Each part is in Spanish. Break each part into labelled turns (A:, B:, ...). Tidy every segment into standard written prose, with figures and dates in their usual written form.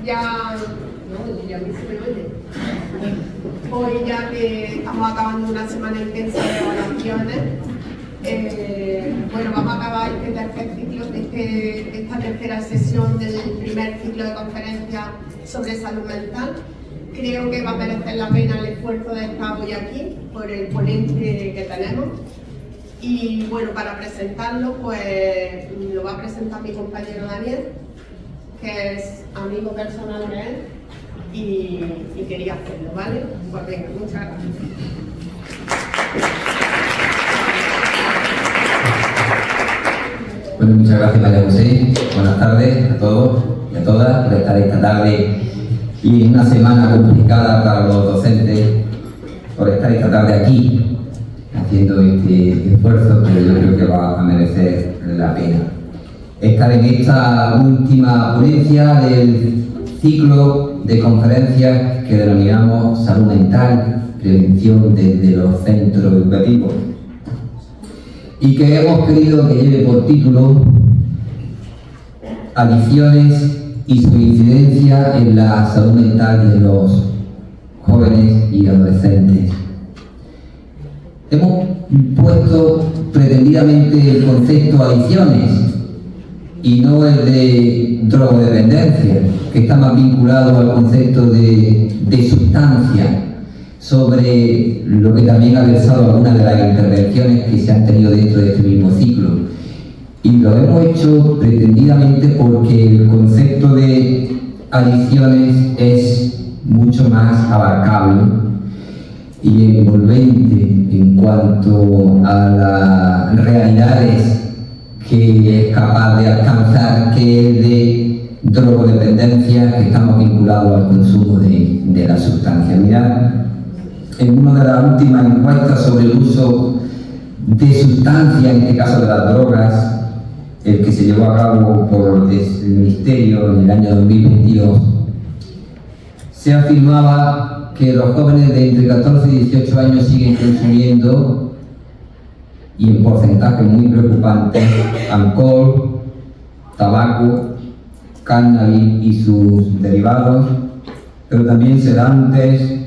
A: ya a mí se me oye. Hoy, ya que estamos acabando una semana intensa de evaluaciones, vamos a acabar este tercer ciclo, esta tercera sesión del primer ciclo de conferencias sobre salud mental. Creo que va a merecer la pena el esfuerzo de estar hoy aquí por el ponente que tenemos. Y bueno, para presentarlo, pues lo va a presentar mi compañero Daniel, que es amigo personal de él y quería hacerlo, ¿vale? Pues venga, muchas gracias.
B: Bueno, muchas gracias, María José. Buenas tardes a todos y a todas por estar esta tarde y en una semana complicada para los docentes, por estar esta tarde aquí haciendo este esfuerzo, pero yo creo que va a merecer la pena. Estar en esta última ponencia del ciclo de conferencias que denominamos salud mental, prevención desde los centros educativos, y que hemos querido que lleve por título Adicciones y su incidencia en la salud mental de los jóvenes y adolescentes. Hemos puesto pretendidamente el concepto adicciones y no el de drogodependencia, que está más vinculado al concepto de sustancia, sobre lo que también ha versado algunas de las intervenciones que se han tenido dentro de este mismo ciclo. Y lo hemos hecho pretendidamente porque el concepto de adicciones es mucho más abarcable y envolvente en cuanto a las realidades que es capaz de alcanzar, que es de drogodependencia, que estamos vinculados al consumo de la sustancia. Mirad, en una de las últimas encuestas sobre el uso de sustancias, en este caso de las drogas, el que se llevó a cabo por el Ministerio en el año 2022, se afirmaba que los jóvenes de entre 14 y 18 años siguen consumiendo, y en porcentaje muy preocupante, alcohol, tabaco, cannabis y sus derivados, pero también sedantes,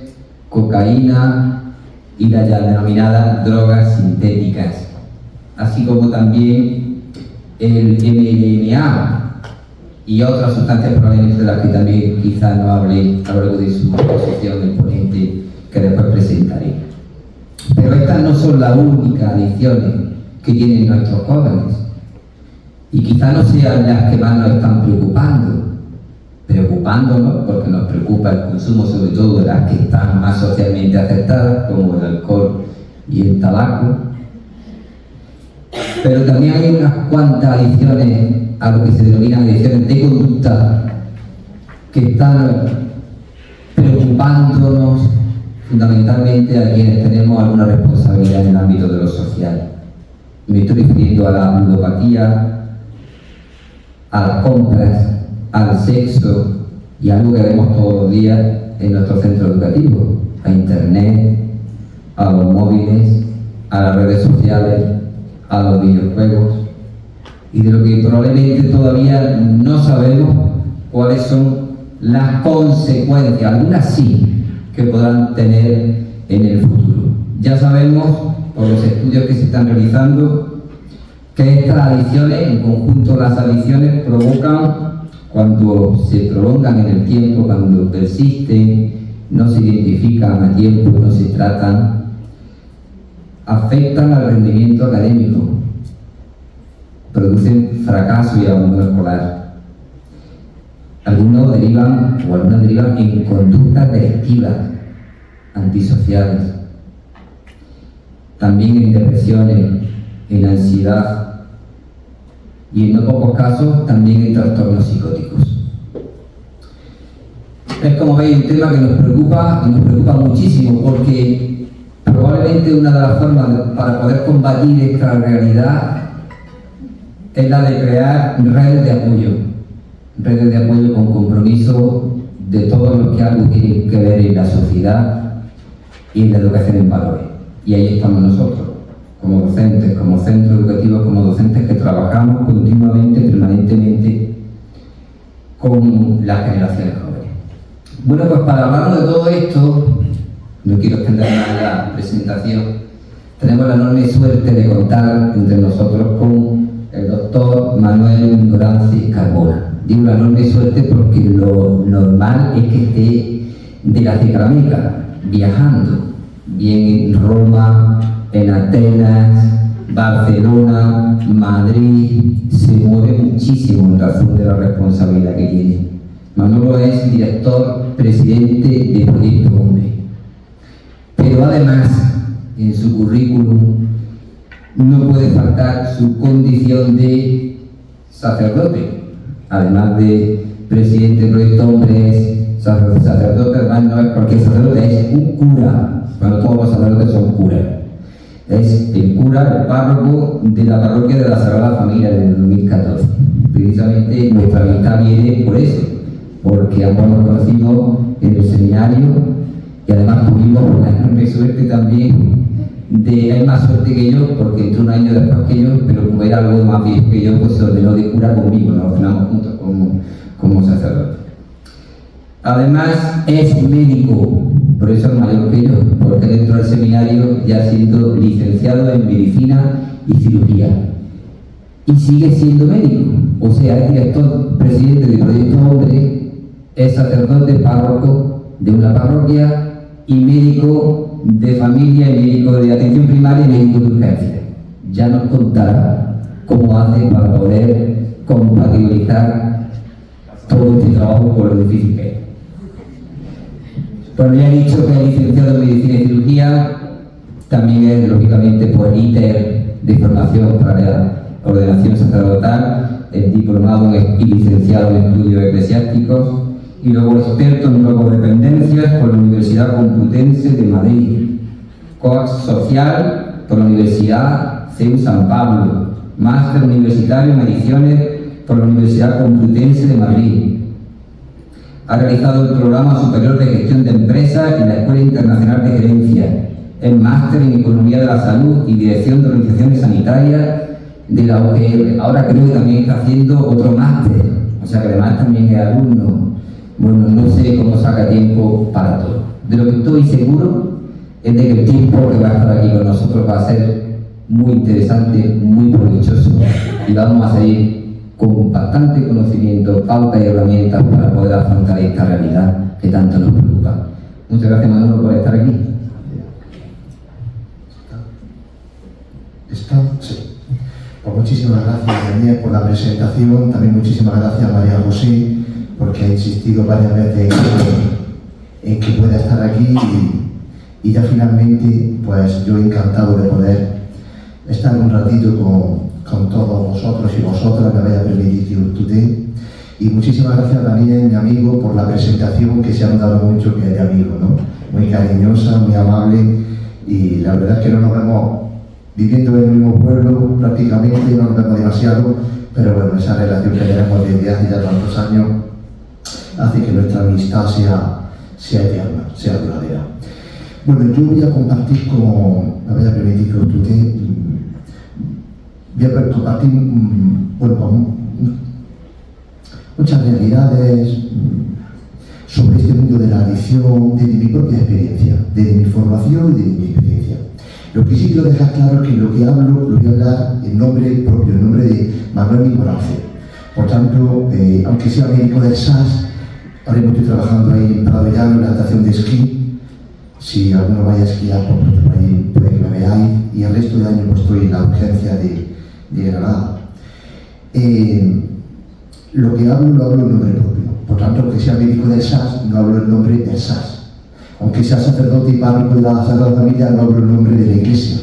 B: cocaína y las ya denominadas drogas sintéticas, así como también el MDMA y otras sustancias probablemente de las que también quizá no hable a lo largo de su exposición el ponente que después presentaré. Pero estas no son las únicas adicciones que tienen nuestros jóvenes y quizá no sean las que más nos están preocupándonos porque nos preocupa el consumo sobre todo de las que están más socialmente aceptadas, como el alcohol y el tabaco. Pero también hay unas cuantas adicciones a lo que se denominan adicciones de conducta que están preocupándonos fundamentalmente a quienes tenemos alguna responsabilidad en el ámbito de lo social. Me estoy refiriendo a la ludopatía, a las compras, al sexo y algo que vemos todos los días en nuestro centro educativo, a internet, a los móviles, a las redes sociales, a los videojuegos, y de lo que probablemente todavía no sabemos cuáles son las consecuencias, algunas sí, que podrán tener en el futuro. Ya sabemos, por los estudios que se están realizando, que estas adicciones, en conjunto las adicciones, provocan, cuando se prolongan en el tiempo, cuando persisten, no se identifican a tiempo, no se tratan, afectan al rendimiento académico, producen fracaso y abandono escolar. Algunas derivan en conductas delictivas, antisociales, también en depresiones, en ansiedad y en no pocos casos también en trastornos psicóticos. Es, como veis, un tema que nos preocupa y nos preocupa muchísimo porque probablemente una de las formas para poder combatir esta realidad es la de crear redes de apoyo con compromiso de todo lo que algo tiene que ver en la sociedad y en la educación en valores. Y ahí estamos nosotros, como docentes, como centros educativos, como docentes que trabajamos continuamente, permanentemente con las generaciones jóvenes. Bueno, pues para hablarnos de todo esto, no quiero extender más la presentación, tenemos la enorme suerte de contar entre nosotros con el doctor Manuel Norances Carbona. Digo la enorme suerte porque lo normal es que esté de Latinoamérica, viajando, bien en Roma, en Atenas, Barcelona, Madrid, se mueve muchísimo en razón de la responsabilidad que tiene. Manolo es director, presidente de Proyecto Hombre. Pero además, en su currículum, no puede faltar su condición de sacerdote. Además de presidente de Proyecto Hombre, es sacerdote, además no es cualquier sacerdote, es un cura. Bueno, todos los sacerdotes son curas. Es el cura, el párroco de la parroquia de la Sagrada Familia del 2014. Precisamente nuestra amistad viene por eso, porque ambos nos conocimos en el seminario y además tuvimos una enorme suerte también de, hay más suerte que yo, porque entró un año después que yo, pero como era algo más viejo que yo, pues se ordenó de cura conmigo, nos ordenamos juntos como sacerdote. Además es médico, por eso es mayor que yo, porque dentro del seminario ya ha sido licenciado en medicina y cirugía. Y sigue siendo médico, o sea, es director, presidente de Proyecto Hombre, es sacerdote, párroco de una parroquia y médico de familia, y médico de atención primaria y médico de urgencia. Ya nos contará cómo hace para poder compatibilizar todo este trabajo con lo difícil que es. Bueno, ya he dicho que es licenciado en Medicina y Cirugía, también es, lógicamente, pues ITER de formación para la ordenación sacerdotal, es diplomado y licenciado en Estudios Eclesiásticos, y luego experto en drogodependencias por la Universidad Complutense de Madrid, coach social por la Universidad CEU San Pablo, máster universitario en adicciones por la Universidad Complutense de Madrid. Ha realizado el Programa Superior de Gestión de Empresas y la Escuela Internacional de Gerencia, el Máster en Economía de la Salud y Dirección de Organizaciones Sanitarias de la OGR. Ahora creo que también está haciendo otro máster, o sea que además también es alumno. Bueno, no sé cómo saca tiempo para todo. De lo que estoy seguro es de que el tiempo que va a estar aquí con nosotros va a ser muy interesante, muy provechoso, y vamos a seguir con bastante conocimiento, pautas y herramientas para poder afrontar esta realidad que tanto nos preocupa. Muchas gracias, Manolo, por estar aquí.
C: ¿Está? Sí. Pues muchísimas gracias, Daniel, por la presentación. También muchísimas gracias a María José, porque ha insistido varias veces en que pueda estar aquí y ya finalmente, pues yo encantado de poder estar un ratito con todos vosotros y vosotras, me vaya a permitir today. Y muchísimas gracias también, mi amigo, por la presentación, que se ha notado mucho que es de amigo, ¿no? Muy cariñosa, muy amable, y la verdad es que no nos vemos viviendo en el mismo pueblo prácticamente, no nos vemos demasiado, pero bueno, esa relación que tenemos desde hace ya tantos años hace que nuestra amistad sea eterna, sea duradera. Bueno, yo voy a compartir me voy a permitir que usted voy a compartir muchas realidades sobre este mundo de la adicción, desde mi propia experiencia, desde mi formación y desde mi experiencia. Lo que sí quiero dejar claro es que lo que hablo lo voy a hablar en nombre propio, en nombre de Manuel Norances. Por tanto, aunque sea médico del SAS, ahora mismo estoy trabajando ahí en Prado Llano, en la estación de esquí. Si alguno vaya a esquiar por ahí, puede que me veáis. Y el resto del año pues, estoy en la urgencia de Granada. Lo que hablo, lo hablo en nombre propio. Por tanto, aunque sea médico del SAS, no hablo en nombre del SAS. Aunque sea sacerdote y párroco de la Sagrada Familia, no hablo en nombre de la Iglesia.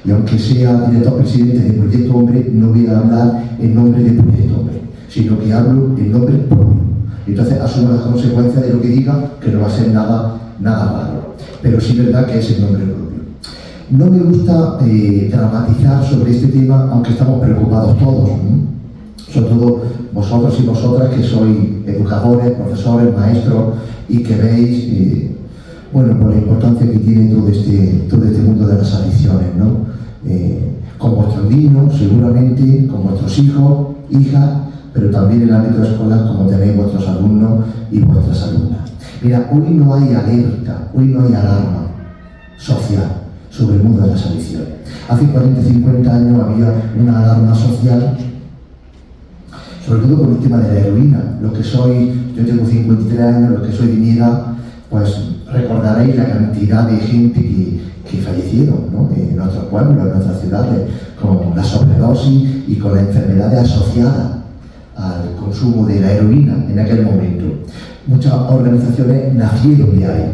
C: Y aunque sea director presidente de Proyecto Hombre, no voy a hablar en nombre de Proyecto Hombre, sino que hablo en nombre propio. Y entonces asumo las consecuencias de lo que diga, que no va a ser nada raro. Pero sí es verdad que es el nombre propio. No me gusta dramatizar sobre este tema, aunque estamos preocupados todos, ¿no? Sobre todo vosotros y vosotras que sois educadores, profesores, maestros y que veis, por la importancia que tiene todo este mundo de las adicciones, ¿no? Con vuestros niños, seguramente, con vuestros hijos, hijas, pero también en el ámbito escolar, como tenéis vuestros alumnos y vuestras alumnas. Mira, hoy no hay alerta, hoy no hay alarma social sobre el mundo de las adicciones. Hace 40 o 50 años había una alarma social, sobre todo con el tema de la heroína. Los que soy, yo tengo 53 años, los que soy de mi edad, pues recordaréis la cantidad de gente que fallecieron, ¿no?, en nuestros pueblos, en nuestras ciudades, con la sobredosis y con las enfermedades asociadas al consumo de la heroína en aquel momento. Muchas organizaciones nacieron de ahí,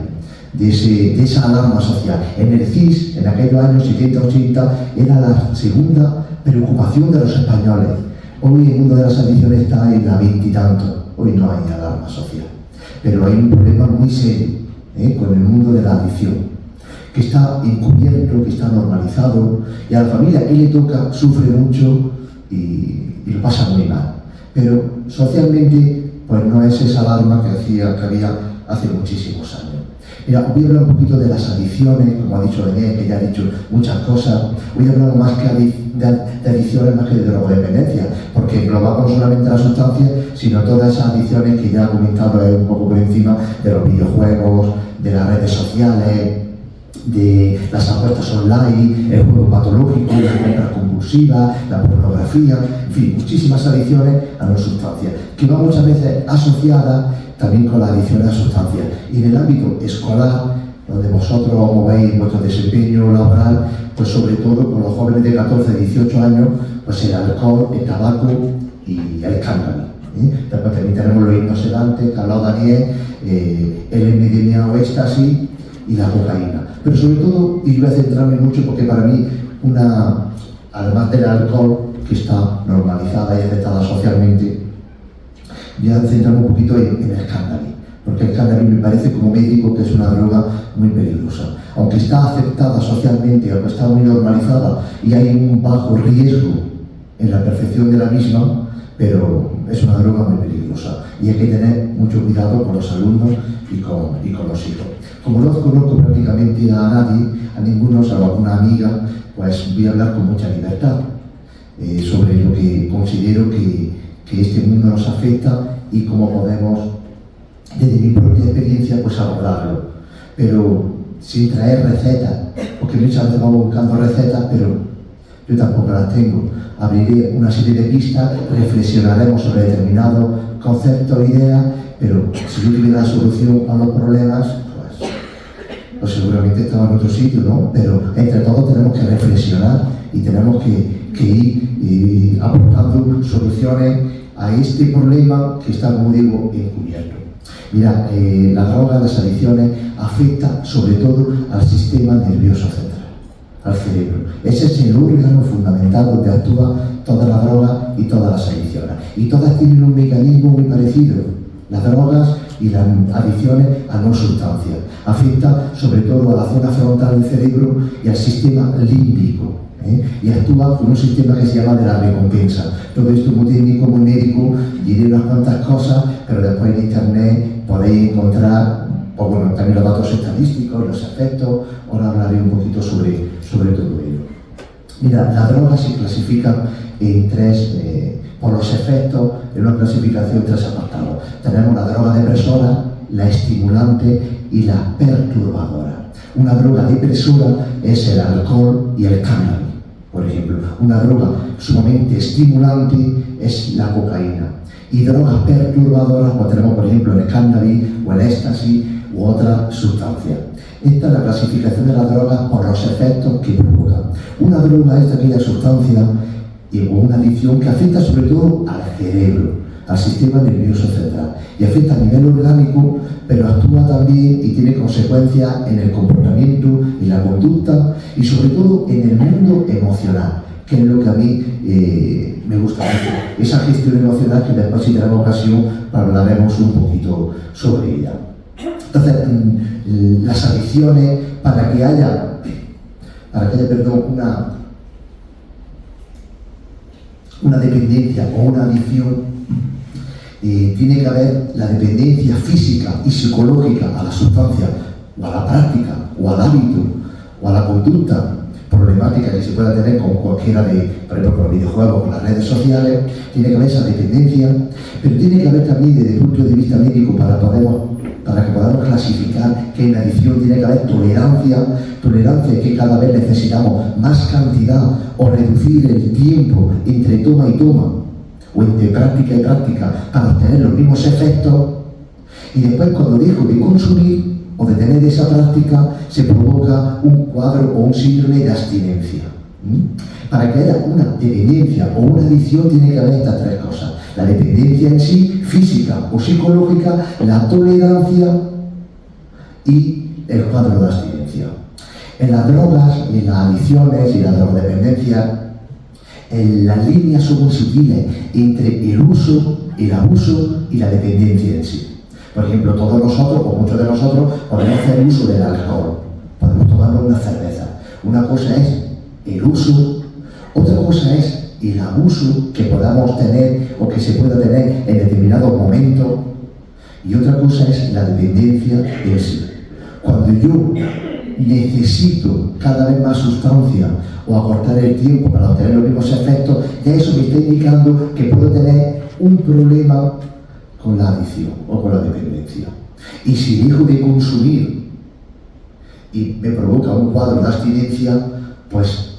C: de esa alarma social. En el CIS, en aquellos años 70-80, era la segunda preocupación de los españoles. Hoy el mundo de las adicciones está en la 20 y tanto. Hoy no hay alarma social. Pero hay un problema muy serio con el mundo de la adicción, que está encubierto, que está normalizado, y a la familia que le toca sufre mucho y lo pasa muy mal. Pero socialmente, pues no es esa alarma que había hace muchísimos años. Mira, voy a hablar un poquito de las adicciones, como ha dicho Daniel, que ya ha dicho muchas cosas. Voy a hablar más que de adicciones, más que de drogodependencia, porque engloba no solamente las sustancias, sino todas esas adicciones que ya he comentado un poco por encima, de los videojuegos, de las redes sociales, de las apuestas online, el juego patológico, las compras compulsivas, la pornografía, en fin, muchísimas adicciones a las sustancias, que van muchas veces asociadas también con la adicción a las sustancias. Y en el ámbito escolar, donde vosotros movéis vuestro desempeño laboral, pues sobre todo con los jóvenes de 14 a 18 años, pues el alcohol, el tabaco y el cannabis. Después también tenemos los hipnosedantes, que ha hablado Daniel, el MDMA o éxtasis y la cocaína. Pero sobre todo, y voy a centrarme mucho porque para mí, además del alcohol, que está normalizada y aceptada socialmente, voy a centrarme un poquito en el cannabis, porque el cannabis me parece como médico que es una droga muy peligrosa. Aunque está aceptada socialmente, aunque está muy normalizada y hay un bajo riesgo en la percepción de la misma, pero es una droga muy peligrosa y hay que tener mucho cuidado con los alumnos y con los hijos. Como no conozco prácticamente a nadie, a ninguno, salvo a alguna amiga, pues voy a hablar con mucha libertad sobre lo que considero que este mundo nos afecta y cómo podemos, desde mi propia experiencia, pues abordarlo. Pero sin traer recetas, porque muchas veces vamos buscando recetas, pero yo tampoco las tengo. Abriré una serie de pistas, reflexionaremos sobre determinados conceptos e ideas, pero si yo tuviera la solución a los problemas, pues seguramente estaba en otro sitio, ¿no? Pero entre todos tenemos que reflexionar y tenemos que ir aportando soluciones a este problema que está, como digo, encubierto. Mira, la droga, las adicciones, afecta sobre todo al sistema nervioso central, al cerebro. Ese es el órgano fundamental donde actúa toda la droga y todas las adicciones. Y todas tienen un mecanismo muy parecido. Las drogas y las adicciones a no sustancias. Afecta sobre todo a la zona frontal del cerebro y al sistema límbico. Y actúa con un sistema que se llama de la recompensa. Todo esto como técnico, como médico, diré unas cuantas cosas, pero después en internet podéis encontrar también los datos estadísticos, los efectos. Ahora hablaré un poquito sobre todo ello. Mira, las drogas se clasifican en tres, por los efectos, en una clasificación, tres apartados. Tenemos la droga depresora, la estimulante y la perturbadora. Una droga depresora es el alcohol y el cannabis, por ejemplo. Una droga sumamente estimulante es la cocaína. Y drogas perturbadoras, pues tenemos por ejemplo el cannabis o el éxtasis u otra sustancia. Esta es la clasificación de las drogas por los efectos que provocan. Una droga es aquella sustancia o una adicción que afecta sobre todo al cerebro, al sistema nervioso central, y afecta a nivel orgánico, pero actúa también y tiene consecuencias en el comportamiento, en la conducta y sobre todo en el mundo emocional, que es lo que a mí me gusta mucho. Esa gestión emocional que después, si tenemos ocasión, hablaremos un poquito sobre ella. Entonces, las adicciones, para que haya una dependencia o una adicción, tiene que haber la dependencia física y psicológica a la sustancia, o a la práctica, o al hábito, o a la conducta, problemática que se pueda tener con cualquiera de, por ejemplo, con los videojuegos, con las redes sociales, tiene que haber esa dependencia, pero tiene que haber también desde el punto de vista médico para que podamos clasificar que en la adicción tiene que haber tolerancia que cada vez necesitamos más cantidad o reducir el tiempo entre toma y toma o entre práctica y práctica para obtener los mismos efectos, y después cuando dejo de consumir o de tener esa práctica se provoca un cuadro o un síndrome de abstinencia. Para que haya una dependencia o una adicción tiene que haber estas tres cosas: la dependencia en sí, física o psicológica, la tolerancia y el cuadro de abstinencia. En las drogas y en las adicciones y la drogodependencia, las líneas son muy sutiles entre el uso, el abuso y la dependencia en sí. Por ejemplo, todos nosotros, o muchos de nosotros, podemos hacer uso del alcohol, podemos tomarnos una cerveza. Una cosa es el uso, otra cosa es el abuso que podamos tener o que se pueda tener en determinados momentos, y otra cosa es la dependencia en sí. Cuando yo necesito cada vez más sustancia o acortar el tiempo para obtener los mismos efectos, ya eso me está indicando que puedo tener un problema con la adicción o con la dependencia. Y si dejo de consumir y me provoca un cuadro de abstinencia, pues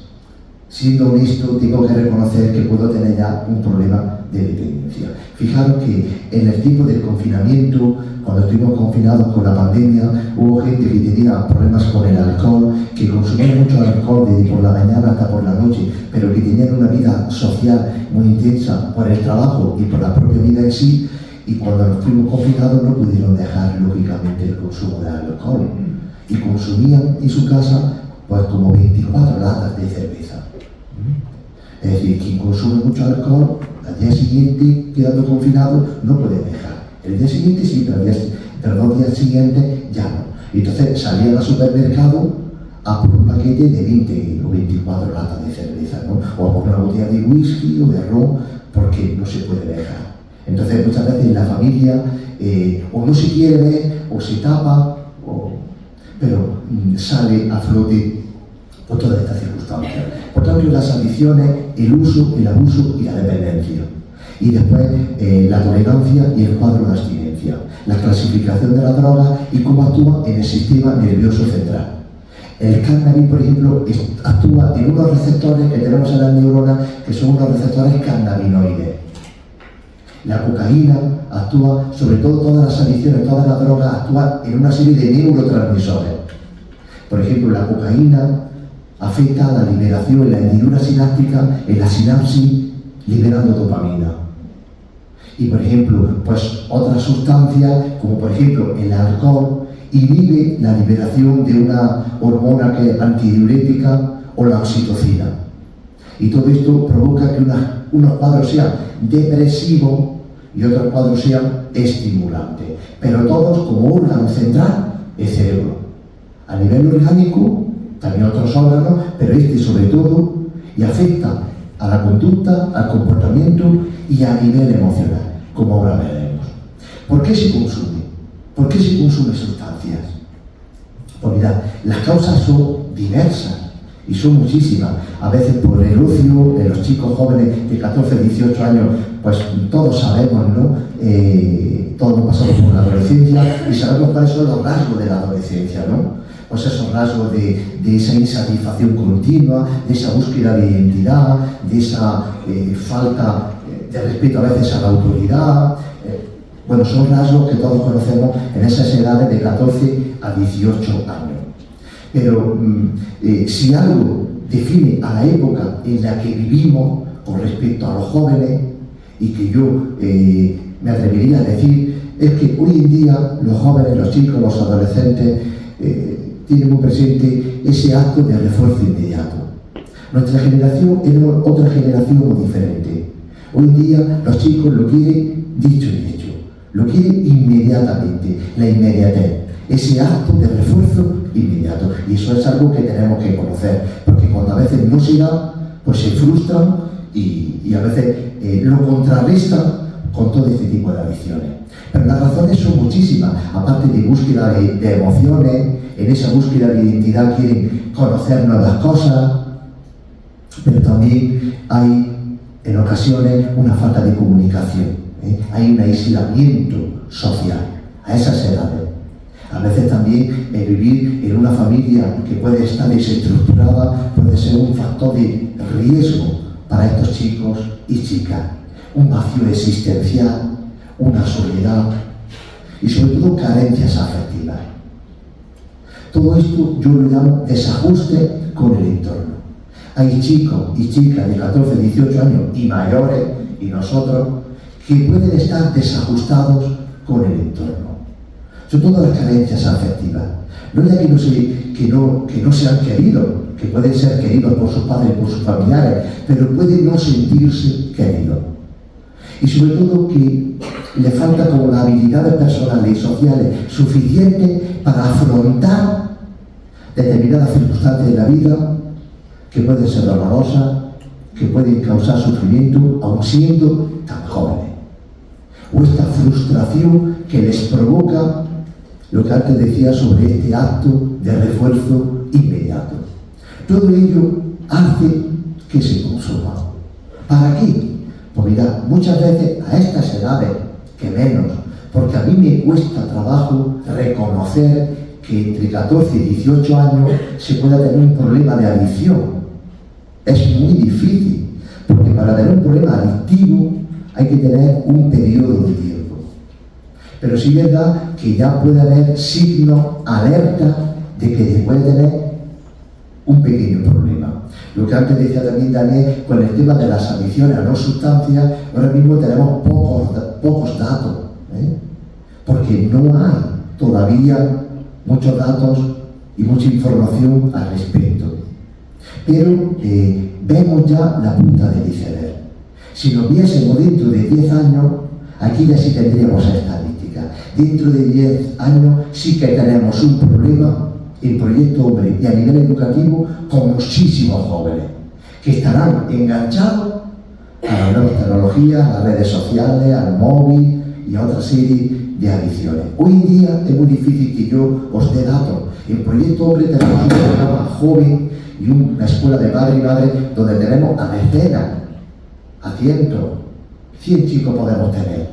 C: siendo honesto tengo que reconocer que puedo tener ya un problema de dependencia. Fijaros que en el tiempo del confinamiento, cuando estuvimos confinados con la pandemia, hubo gente que tenía problemas con el alcohol, que consumía mucho alcohol desde por la mañana hasta por la noche, pero que tenían una vida social muy intensa por el trabajo y por la propia vida en sí, y cuando nos fuimos confinados no pudieron dejar lógicamente el consumo de alcohol y consumían en su casa pues como 24 latas de cerveza. Es decir, quien consume mucho alcohol al día siguiente, quedando confinado, no puede dejar. El día siguiente sí, pero 2 días siguientes ya no. Y entonces salían al supermercado a por un paquete de 20 o 24 latas de cerveza, ¿no? O a por una botella de whisky o de ron, porque no se puede dejar. Entonces muchas veces en la familia o no se quiere ver o se tapa, pero sale a flote por todas estas circunstancias. Por tanto, las adicciones, el uso, el abuso y la dependencia. Y después la tolerancia y el cuadro de abstinencia. La clasificación de la droga y cómo actúa en el sistema nervioso central. El cannabis, por ejemplo, actúa en unos receptores que tenemos en las neuronas, que son unos receptores cannabinoides. La cocaína actúa, sobre todo todas las adicciones, todas las drogas, actúan en una serie de neurotransmisores. Por ejemplo, la cocaína afecta a la liberación en la hendidura sináptica, en la sinapsis, liberando dopamina. Y por ejemplo, pues otras sustancias, como por ejemplo el alcohol, inhibe la liberación de una hormona que es antidiurética o la oxitocina. Y todo esto provoca que unos cuadros sean depresivos y otros cuadros sean estimulantes. Pero todos como órgano central, el cerebro. A nivel orgánico, también otros órganos, pero este sobre todo, y afecta a la conducta, al comportamiento y a nivel emocional, como ahora veremos. ¿Por qué se consume? ¿Por qué se consumen sustancias? Pues mirad, las causas son diversas y son muchísimas. A veces por el ocio, en los chicos jóvenes de 14, 18 años, pues todos sabemos, ¿no? Todos hemos pasado por la adolescencia y sabemos cuáles son los rasgos de la adolescencia, ¿no? Pues esos rasgos de esa insatisfacción continua, de esa búsqueda de identidad, de esa falta de respeto a veces a la autoridad. Bueno, son rasgos que todos conocemos en esas edades de 14 a 18 años. Pero si algo define a la época en la que vivimos con respecto a los jóvenes, y que yo me atrevería a decir, es que hoy en día los jóvenes, los chicos, los adolescentes tienen muy presente ese acto de refuerzo inmediato. Nuestra generación era otra generación muy diferente. Hoy en día los chicos lo quieren dicho y hecho, lo quieren inmediatamente, la inmediatez, ese acto de refuerzo inmediato. Y eso es algo que tenemos que conocer, porque cuando a veces no se da, pues se frustran y a veces lo contrarrestan con todo este tipo de adicciones. Pero las razones son muchísimas, aparte de búsqueda de emociones. En esa búsqueda de identidad quieren conocer nuevas cosas, pero también hay en ocasiones una falta de comunicación, hay un aislamiento social a esas edades. A veces también vivir en una familia que puede estar desestructurada puede ser un factor de riesgo para estos chicos y chicas. Un vacío existencial, una soledad y sobre todo carencias afectivas. Todo esto yo lo llamo desajuste con el entorno. Hay chicos y chicas de 14, 18 años y mayores, y nosotros, que pueden estar desajustados con el entorno. Son todas las carencias afectivas. No ya que no sean queridos, que pueden ser queridos por sus padres, por sus familiares, pero pueden no sentirse queridos. Y sobre todo que le falta como las habilidades personales y sociales suficientes para afrontar determinadas circunstancias de la vida que pueden ser dolorosas, que pueden causar sufrimiento, aun siendo tan jóvenes. O esta frustración que les provoca lo que antes decía sobre este acto de refuerzo inmediato. Todo ello hace que se consuma. ¿Para qué? Pues mira, muchas veces a estas edades, que menos, porque a mí me cuesta trabajo reconocer que entre 14 y 18 años se pueda tener un problema de adicción. Es muy difícil, porque para tener un problema adictivo hay que tener un periodo de tiempo. Pero sí es verdad que ya puede haber signos alerta de que se puede tener un pequeño problema. Lo que antes decía también Daniel, con el tema de las adicciones a no sustancias, ahora mismo tenemos pocos datos, porque no hay todavía muchos datos y mucha información al respecto. Pero vemos ya la punta del iceberg. Si nos viésemos dentro de 10 años, aquí ya sí tendríamos estadísticas. Dentro de 10 años sí que tenemos un problema en Proyecto Hombre y a nivel educativo con muchísimos jóvenes que estarán enganchados a las nuevas tecnologías, a las redes sociales, al móvil y a otra serie de adicciones. Hoy en día es muy difícil que yo os dé datos. En Proyecto Hombre tenemos un programa joven y una escuela de padre y madre donde tenemos a decenas, a cientos, 100 chicos podemos tener,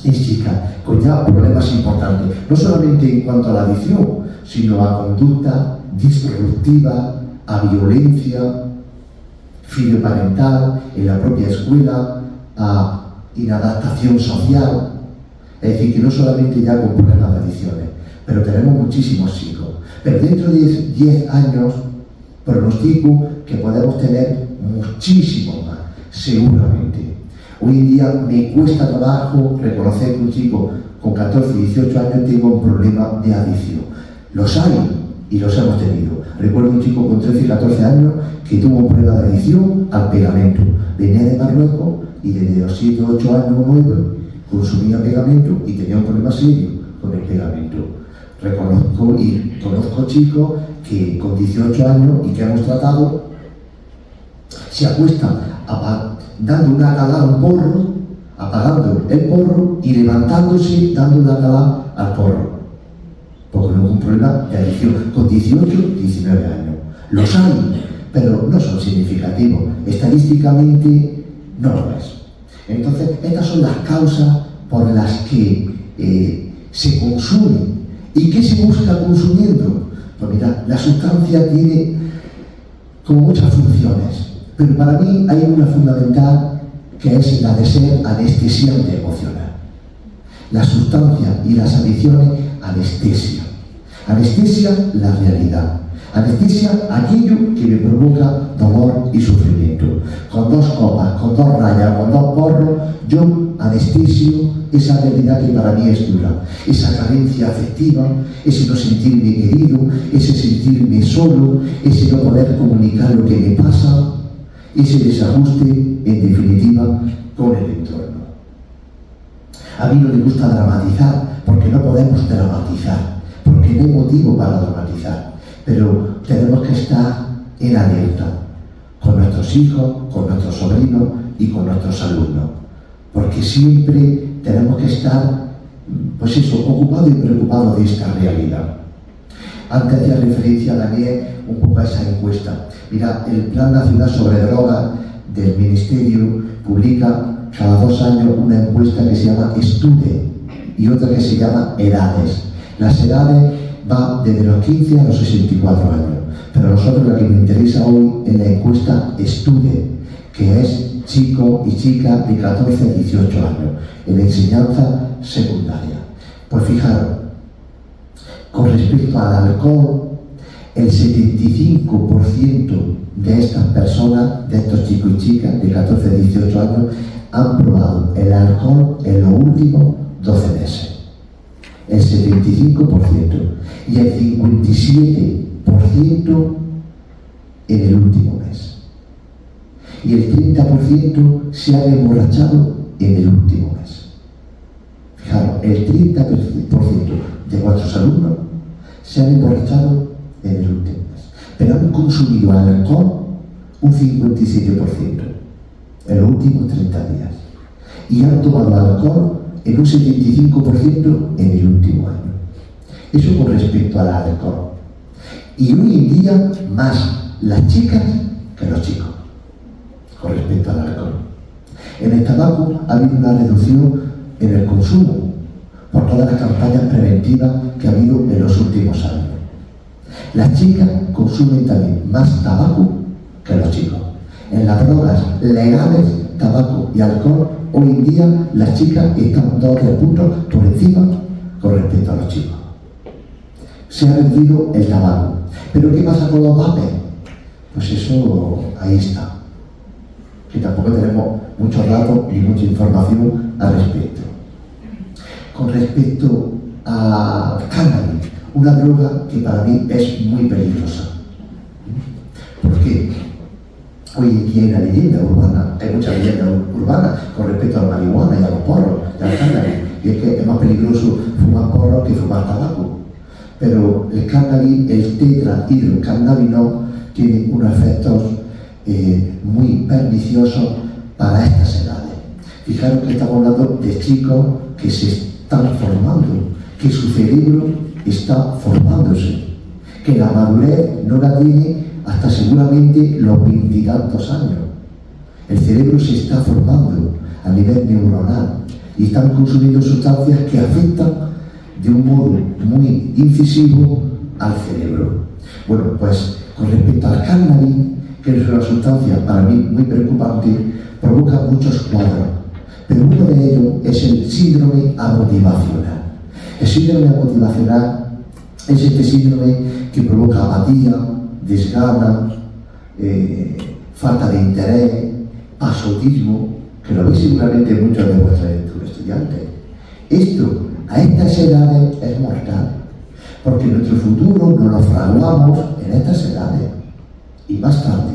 C: y chicas con ya problemas importantes, no solamente en cuanto a la adicción, sino a conducta disruptiva, a violencia filoparental en la propia escuela, a inadaptación social. Es decir, que no solamente ya con problemas de adicciones, pero tenemos muchísimos chicos. Pero dentro de 10 años pronostico que podemos tener muchísimos más, seguramente. Hoy en día me cuesta trabajo reconocer que un chico con 14, 18 años tenga un problema de adicción. Los hay y los hemos tenido. Recuerdo un chico con 13 y 14 años que tuvo un problema de adicción al pegamento. Venía de Marruecos y desde los 7, 8 años, 9, consumía pegamento y tenía un problema serio con el pegamento. Reconozco y conozco chicos que con 18 años y que hemos tratado se acuestan dando una calada a un porro, apagando el porro y levantándose dando una calada al porro. Porque no es un problema de adicción con 18, 19 años. Los hay, pero no son significativos. Estadísticamente no lo es. Entonces, estas son las causas por las que se consume. ¿Y qué se busca consumiendo? Pues mira, la sustancia tiene como muchas funciones, pero para mí hay una fundamental que es la de ser anestesiante emocional. La sustancia y las adicciones anestesia. Anestesia la realidad. Anestesia aquello que me provoca dolor y sufrimiento. Con 2 copas, con 2 rayas, con 2 porros, yo anestesio esa realidad que para mí es dura. Esa carencia afectiva, ese no sentirme querido, ese sentirme solo, ese no poder comunicar lo que me pasa, ese desajuste, en definitiva, con el entorno. A mí no me gusta dramatizar, porque no podemos dramatizar, porque no hay motivo para dramatizar, pero tenemos que estar en alerta con nuestros hijos, con nuestros sobrinos y con nuestros alumnos, porque siempre tenemos que estar, pues eso, ocupados y preocupados de esta realidad. Antes hacía referencia también un poco a esa encuesta. Mira, el Plan Nacional sobre Drogas del Ministerio publica cada 2 años una encuesta que se llama Estude y otra que se llama Edades. Las edades van desde los 15 a los 64 años, pero a nosotros lo que nos interesa hoy es la encuesta Estude, que es chicos y chicas de 14 a 18 años, en la enseñanza secundaria. Pues fijaros, con respecto al alcohol, el 75% de estas personas, de estos chicos y chicas de 14 a 18 años, han probado el alcohol en los últimos 12 meses. El 75% y el 57% en el último mes. Y el 30% se han emborrachado en el último mes. Fijaros, el 30% de vuestros alumnos se han emborrachado en el último mes, pero han consumido alcohol un 57% en los últimos 30 días y han tomado alcohol en un 75% en el último año. Eso con respecto al alcohol. Y hoy en día más las chicas que los chicos con respecto al alcohol. En el tabaco ha habido una reducción en el consumo por todas las campañas preventivas que ha habido en los últimos años. Las chicas consumen también más tabaco que los chicos. En las drogas legales, tabaco y alcohol, hoy en día las chicas están 2 o 3 puntos por encima con respecto a los chicos. Se ha reducido el tabaco. ¿Pero qué pasa con los vapes? Pues eso ahí está. Que tampoco tenemos muchos datos ni mucha información al respecto. Con respecto a cannabis, una droga que para mí es muy peligrosa. ¿Por qué? Hoy en día hay una leyenda urbana, hay muchas leyendas urbanas con respecto a la marihuana y a los porros, y al cannabis, y es que es más peligroso fumar porros que fumar tabaco. Pero el cannabis, el tetrahidrocannabinol, tiene unos efectos muy perniciosos para estas edades. Fijaros que estamos hablando de chicos que se están formando, que su cerebro está formándose, que la madurez no la tiene hasta seguramente los 20 y tantos años. El cerebro se está formando a nivel neuronal y están consumiendo sustancias que afectan de un modo muy incisivo al cerebro. Bueno, pues con respecto al cannabis, que es una sustancia para mí muy preocupante, provoca muchos cuadros, pero uno de ellos es el síndrome amotivacional. El síndrome amotivacional es este síndrome que provoca apatía, desgana, falta de interés, pasotismo, que lo veis seguramente muchos de vuestros estudiantes. Esto a estas edades es mortal, porque nuestro futuro nos lo fraguamos en estas edades y más tarde.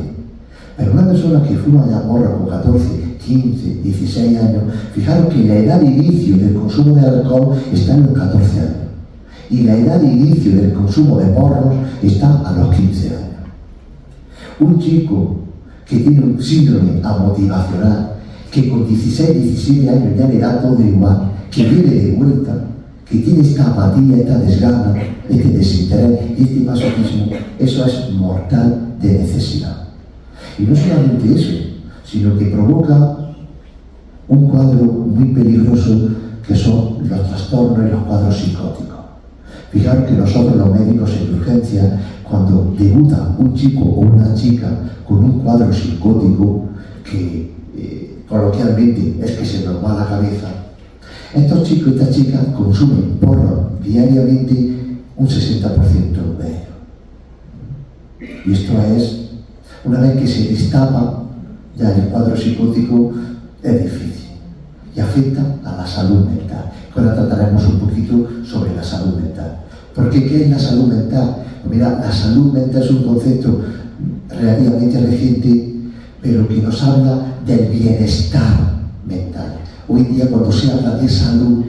C: Pero una persona que fuma ya porro con 14, 15, 16 años, fijaros que la edad de inicio del consumo de alcohol está en los 14 años y la edad de inicio del consumo de porros está a los 15 años. Un chico que tiene un síndrome amotivacional, que con 16, 17 años ya le da todo igual, que viene de vuelta, que tiene esta apatía, esta desgana, este desinterés y este pasotismo, eso es mortal de necesidad. Y no solamente eso, sino que provoca un cuadro muy peligroso que son los trastornos y los cuadros psicóticos. Fijaros que nosotros los médicos en urgencia, cuando debuta un chico o una chica con un cuadro psicótico que coloquialmente es que se nos va la cabeza, estos chicos y estas chicas consumen porro diariamente un 60% de ello. Y esto es, una vez que se destapa, ya el cuadro psicótico es difícil y afecta a la salud mental. Ahora trataremos un poquito sobre la salud mental. Porque ¿qué es la salud mental? Pues mira, la salud mental es un concepto relativamente reciente, pero que nos habla del bienestar mental. Hoy en día, cuando se habla de salud,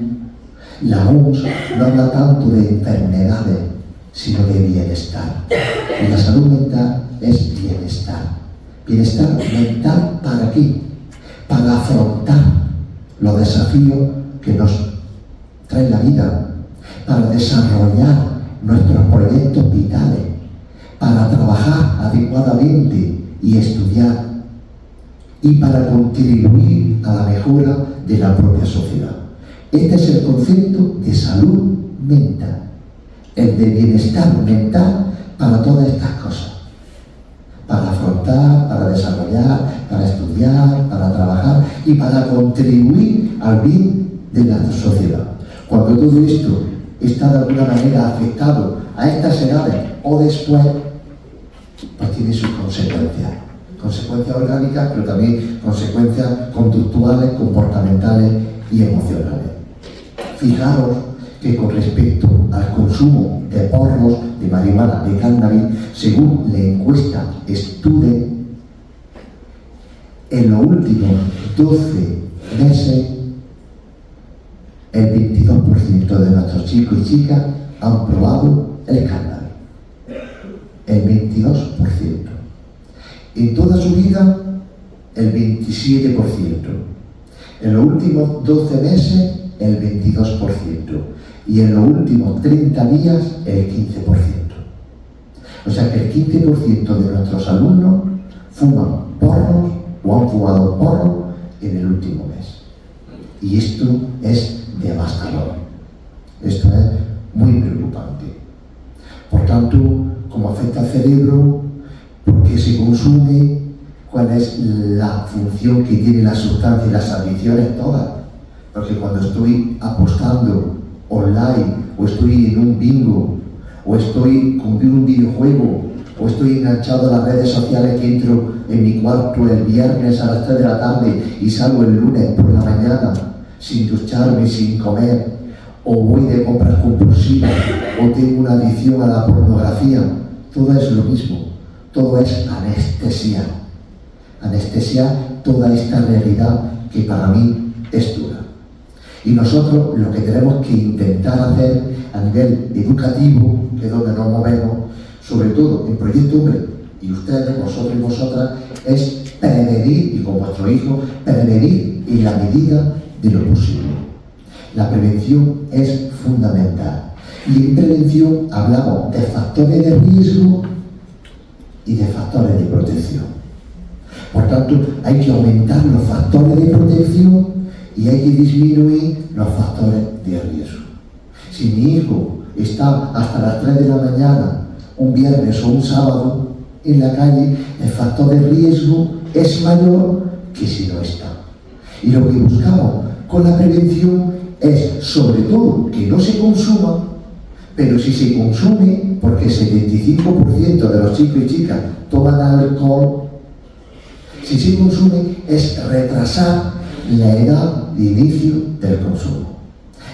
C: la OMS no habla tanto de enfermedades, sino de bienestar. Y la salud mental es bienestar. Bienestar mental, ¿para qué? Para afrontar los desafíos que nos trae la vida, para desarrollar nuestros proyectos vitales, para trabajar adecuadamente y estudiar, y para contribuir a la mejora de la propia sociedad. Este es el concepto de salud mental, el de bienestar mental para todas estas cosas, para afrontar, para desarrollar, para estudiar, para trabajar y para contribuir al bien de la sociedad. Cuando todo esto está de alguna manera afectado a estas edades o después, pues tiene sus consecuencias orgánicas, pero también consecuencias conductuales, comportamentales y emocionales. Fijaros que con respecto al consumo de porros, de marihuana, de cannabis, según la encuesta Stude, en los últimos 12 meses, el 22% de nuestros chicos y chicas han probado el cannabis. El 22%. En toda su vida, el 27%. En los últimos 12 meses, el 22%. Y en los últimos 30 días, el 15%. O sea que el 15% de nuestros alumnos fuman porros o han fumado porros en el último mes. Y esto es devastador. Esto es muy preocupante. Por tanto, cómo afecta al cerebro, por qué se consume, cuál es la función que tiene la sustancia y las adicciones todas. Porque cuando estoy apostando online, o estoy en un bingo, o estoy con un videojuego, o estoy enganchado a las redes sociales, que entro en mi cuarto el viernes a las 3 de la tarde y salgo el lunes por la mañana sin ducharme, sin comer, o voy de compras compulsivas, o tengo una adicción a la pornografía, todo es lo mismo, todo es anestesia. Anestesia toda esta realidad que para mí es dura. Y nosotros lo que tenemos que intentar hacer a nivel educativo, que es donde nos movemos, sobre todo en Proyecto Hombre, y ustedes, vosotros y vosotras, es prevenir, y con vuestro hijo, prevenir en la medida de lo posible. La prevención es fundamental. Y en prevención hablamos de factores de riesgo y de factores de protección. Por tanto, hay que aumentar los factores de protección y hay que disminuir los factores de riesgo. Si mi hijo está hasta las 3 de la mañana, un viernes o un sábado, en la calle, el factor de riesgo es mayor que si no está. Y lo que buscamos con la prevención es, sobre todo, que no se consuma, pero si se consume, porque el 75% de los chicos y chicas toman alcohol, si se consume es retrasar la edad de inicio del consumo.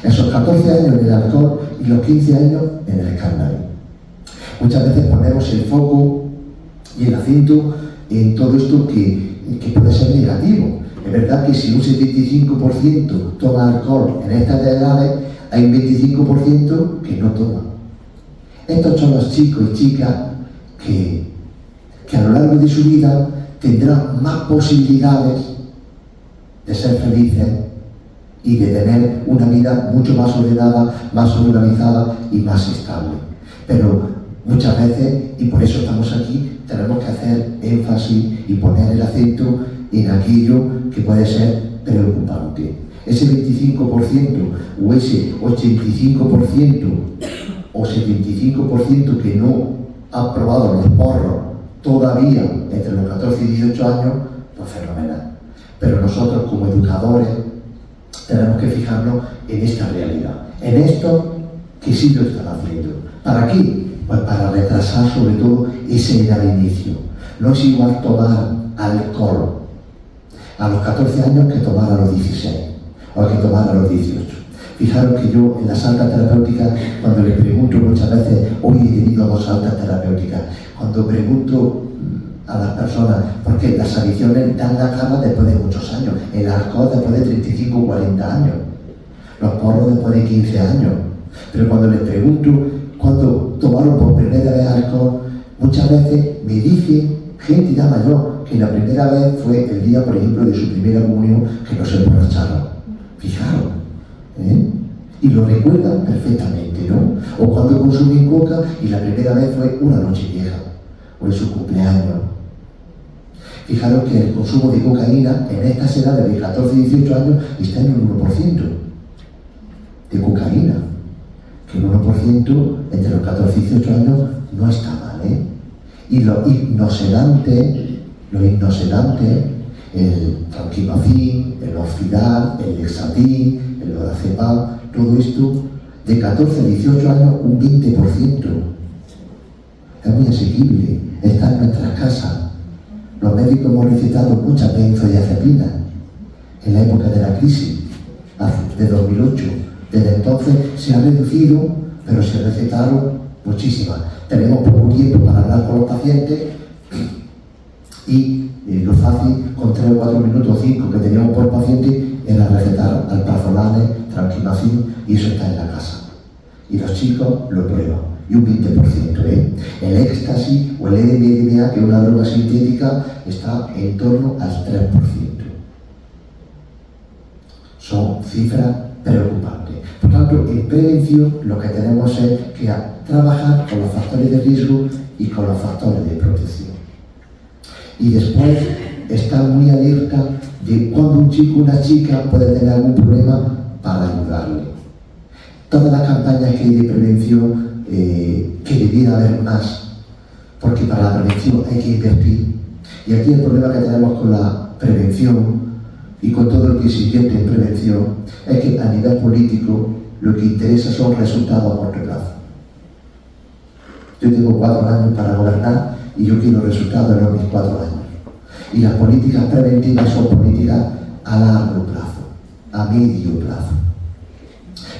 C: Esos 14 años en el alcohol y los 15 años en el cannabis. Muchas veces ponemos el foco y el acento en todo esto que puede ser negativo. Es verdad que si un 75% toma alcohol en estas edades, hay un 25% que no toma. Estos son los chicos y chicas que a lo largo de su vida tendrán más posibilidades de ser felices y de tener una vida mucho más ordenada, más organizada y más estable. Pero muchas veces, y por eso estamos aquí, tenemos que hacer énfasis y poner el acento en aquello que puede ser preocupante. Ese 25% o ese 85% o 75% que no ha probado los porros todavía entre los 14 y 18 años, pues fenomenal. Pero nosotros como educadores tenemos que fijarnos en esta realidad, en esto que sí lo están haciendo. ¿Para qué? Pues para retrasar sobre todo esa edad de inicio. No es igual tomar alcohol a los 14 años que tomar a los 16 o que tomar a los 18. Fijaros que yo en las altas terapéuticas, cuando les pregunto muchas veces, hoy he tenido 2 altas terapéuticas, cuando pregunto a las personas, porque las adicciones dan la cara después de muchos años, el alcohol después de 35 o 40 años, los porros después de 15 años, pero cuando les pregunto cuando tomaron por primera vez alcohol, muchas veces me dicen gente ya mayor que la primera vez fue el día, por ejemplo, de su primera comunión, que no se emborracharon. Fijaros, y lo recuerdan perfectamente, ¿no? O cuando consumen coca y la primera vez fue una noche vieja, o en su cumpleaños. Fijaros que el consumo de cocaína en estas edades de 14 y 18 años está en un 1% de cocaína, que un 1% entre los 14 y 18 años no está mal, ¿eh? Y los hipnosedantes, el tranquimacin, el orfidal, el lexatin, el lorazepam, todo esto, de 14 a 18 años, un 20%. Es muy asequible, está en nuestras casas. Los médicos hemos recetado muchas benzodiazepinas en la época de la crisis, de 2008. Desde entonces se ha reducido, pero se recetaron muchísimas. Tenemos poco tiempo para hablar con los pacientes y lo fácil, con 3 o 4 minutos o 5 que teníamos por paciente, era recetar alprazolam, tranquimacin, y eso está en la casa. Y los chicos lo prueban. Y un 20%, ¿eh? El éxtasis o el MDMA, que es una droga sintética, está en torno al 3%. Son cifras preocupantes. Por tanto, en prevención lo que tenemos es que trabajar con los factores de riesgo y con los factores de protección. Y después estar muy alerta de cuando un chico o una chica puede tener algún problema para ayudarle. Todas las campañas que hay de prevención, que debiera haber más, porque para la prevención hay que invertir. Y aquí el problema que tenemos con la prevención y con todo lo que se invierte en prevención es que a nivel político lo que interesa son resultados a corto plazo. Yo tengo 4 años para gobernar y yo quiero resultados en los mis 4 años. Y las políticas preventivas son políticas a largo plazo, a medio plazo.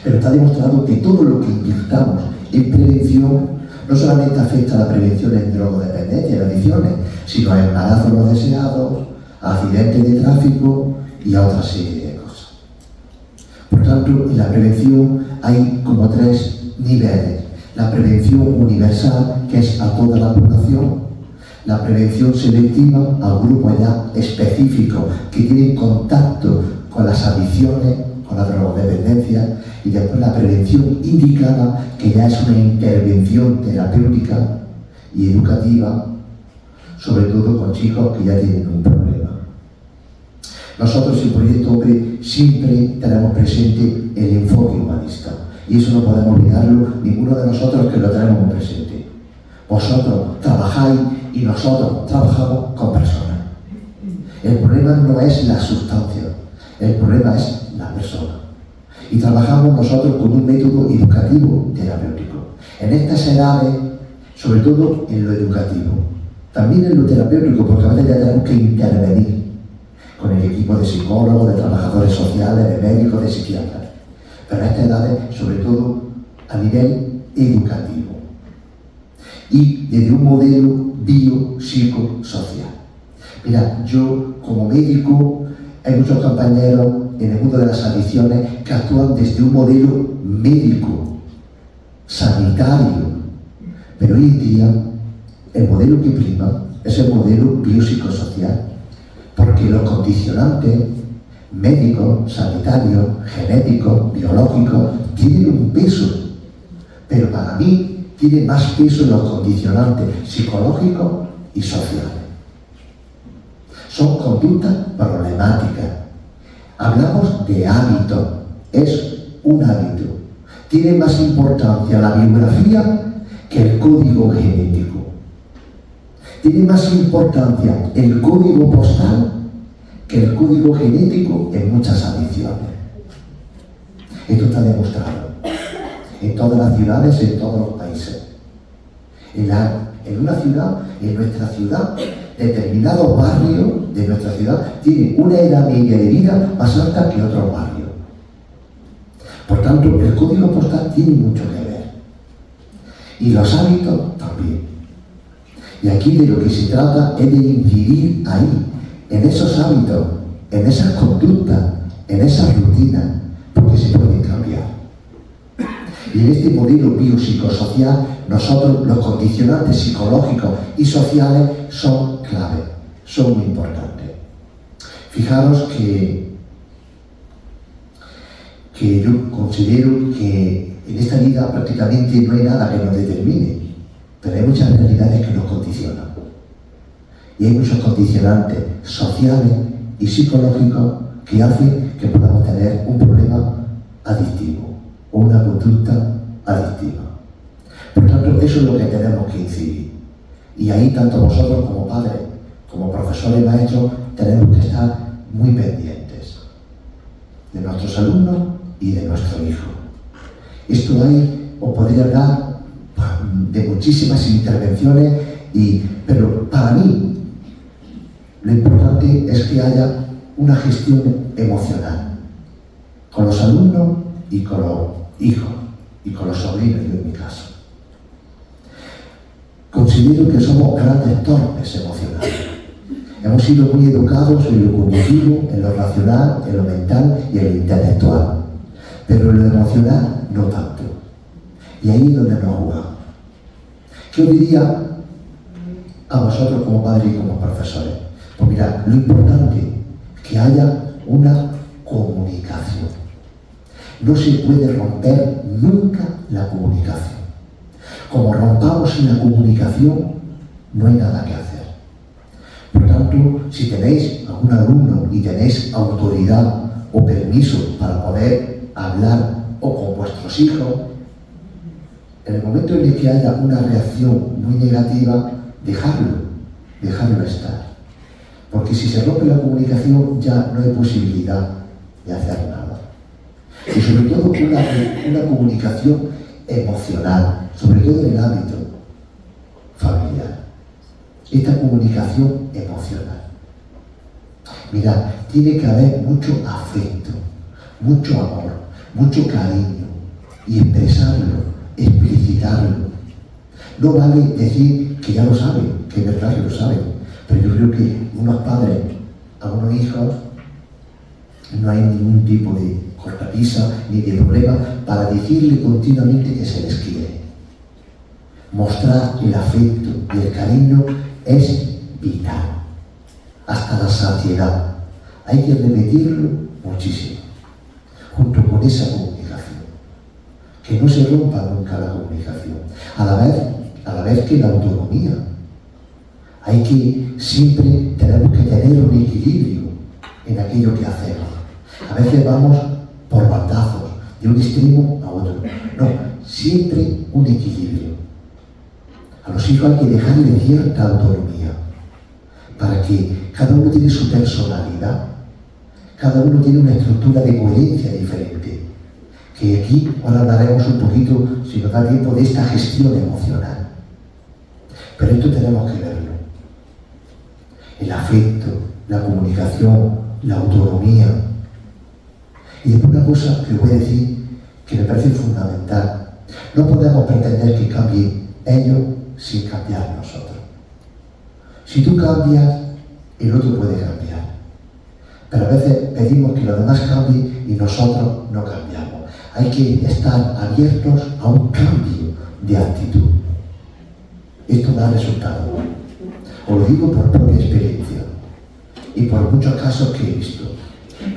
C: Pero está demostrado que todo lo que invirtamos en prevención no solamente afecta a la prevención en drogodependencia y adicciones, sino a embarazos no deseados, a accidentes de tráfico y a otra serie de cosas. Por tanto, en la prevención hay como 3 niveles. La prevención universal, que es a toda la población; la prevención selectiva, a un grupo ya específico que tiene contacto con las adicciones, con la drogodependencia; y después la prevención indicada, que ya es una intervención terapéutica y educativa, sobre todo con chicos que ya tienen un problema. Nosotros en Proyecto Hombre siempre tenemos presente el enfoque humanista, y eso no podemos olvidarlo ninguno de nosotros que lo tenemos muy presente. Vosotros trabajáis y nosotros trabajamos con personas. El problema no es la sustancia, el problema es la persona. Y trabajamos nosotros con un método educativo terapéutico. En estas edades, sobre todo en lo educativo, también en lo terapéutico, porque a veces ya tenemos que intervenir con el equipo de psicólogos, de trabajadores sociales, de médicos, de psiquiatras. Pero en estas edades, sobre todo a nivel educativo. Y desde un modelo biopsicosocial. Mira, yo como médico, hay muchos compañeros en el mundo de las adicciones que actúan desde un modelo médico, sanitario, pero hoy en día el modelo que prima es el modelo biopsicosocial, porque los condicionantes médicos, sanitarios, genéticos, biológicos tienen un peso, pero para mí tiene más peso los condicionantes psicológicos y sociales. Son conductas problemáticas. Hablamos de hábitos, es un hábito. Tiene más importancia la biografía que el código genético. Tiene más importancia el código postal que el código genético en muchas adicciones. Esto está demostrado en todas las ciudades, en todos los países. En una ciudad, en nuestra ciudad, determinados barrios de nuestra ciudad tienen una edad media de vida más alta que otros barrios. Por tanto, el código postal tiene mucho que ver. Y los hábitos también. Y aquí de lo que se trata es de incidir ahí, en esos hábitos, en esas conductas, en esas rutinas, porque se pueden cambiar. Y en este modelo biopsicosocial, nosotros los condicionantes psicológicos y sociales son clave, son muy importantes. Fijaros que que yo considero que en esta vida prácticamente no hay nada que nos determine, pero hay muchas realidades que nos condicionan. Y hay muchos condicionantes sociales y psicológicos que hacen que podamos tener un problema adictivo o una conducta adictiva. Por tanto, eso es lo que tenemos que incidir. Y ahí, tanto vosotros como padres, como profesores y maestros, tenemos que estar muy pendientes de nuestros alumnos y de nuestro hijo. Esto ahí os podría hablar de muchísimas intervenciones, pero para mí lo importante es que haya una gestión emocional con los alumnos y con los hijos y con los sobrinos, yo en mi caso. Considero que somos grandes torpes emocionales. Hemos sido muy educados en lo cognitivo, en lo racional, en lo mental y en lo intelectual, pero en lo emocional no tanto. Y ahí es donde nos jugamos. ¿Qué os diría a vosotros como padres y como profesores? Pues mirad, lo importante es que haya una comunicación. No se puede romper nunca la comunicación. Como rompamos en la comunicación, no hay nada que hacer. Por tanto, si tenéis algún alumno y tenéis autoridad o permiso para poder hablar o con vuestros hijos, en el momento en el que haya una reacción muy negativa, dejarlo estar. Porque si se rompe la comunicación ya no hay posibilidad de hacer nada. Y sobre todo una comunicación emocional, sobre todo en el ámbito familiar. Esta comunicación emocional. Mirad, tiene que haber mucho afecto, mucho amor, mucho cariño, y expresarlo, explicitarlo. No vale decir que ya lo saben, que es verdad que lo saben, pero yo creo que unos padres a unos hijos no hay ningún tipo de cortapisa ni de problema para decirle continuamente que se les quiere. Mostrar el afecto y el cariño es vital, hasta la saciedad. Hay que repetirlo muchísimo, junto con esa comunicación. Que no se rompa nunca la comunicación. A la vez que la autonomía. Hay que siempre, tenemos que tener un equilibrio en aquello que hacemos. A veces vamos por bandazos, de un extremo a otro. No, siempre un equilibrio. A los hijos hay que dejarle cierta autonomía, para que cada uno tiene su personalidad, cada uno tiene una estructura de coherencia diferente, que aquí ahora hablaremos un poquito, si nos da tiempo, de esta gestión emocional. Pero esto tenemos que verlo. El afecto, la comunicación, la autonomía. Y después una cosa que voy a decir que me parece fundamental. No podemos pretender que cambien ellos sin cambiar nosotros. Si tú cambias, el otro puede cambiar. Pero a veces pedimos que los demás cambien y nosotros no cambiamos. Hay que estar abiertos a un cambio de actitud. Esto da resultado. Os lo digo por propia experiencia y por muchos casos que he visto.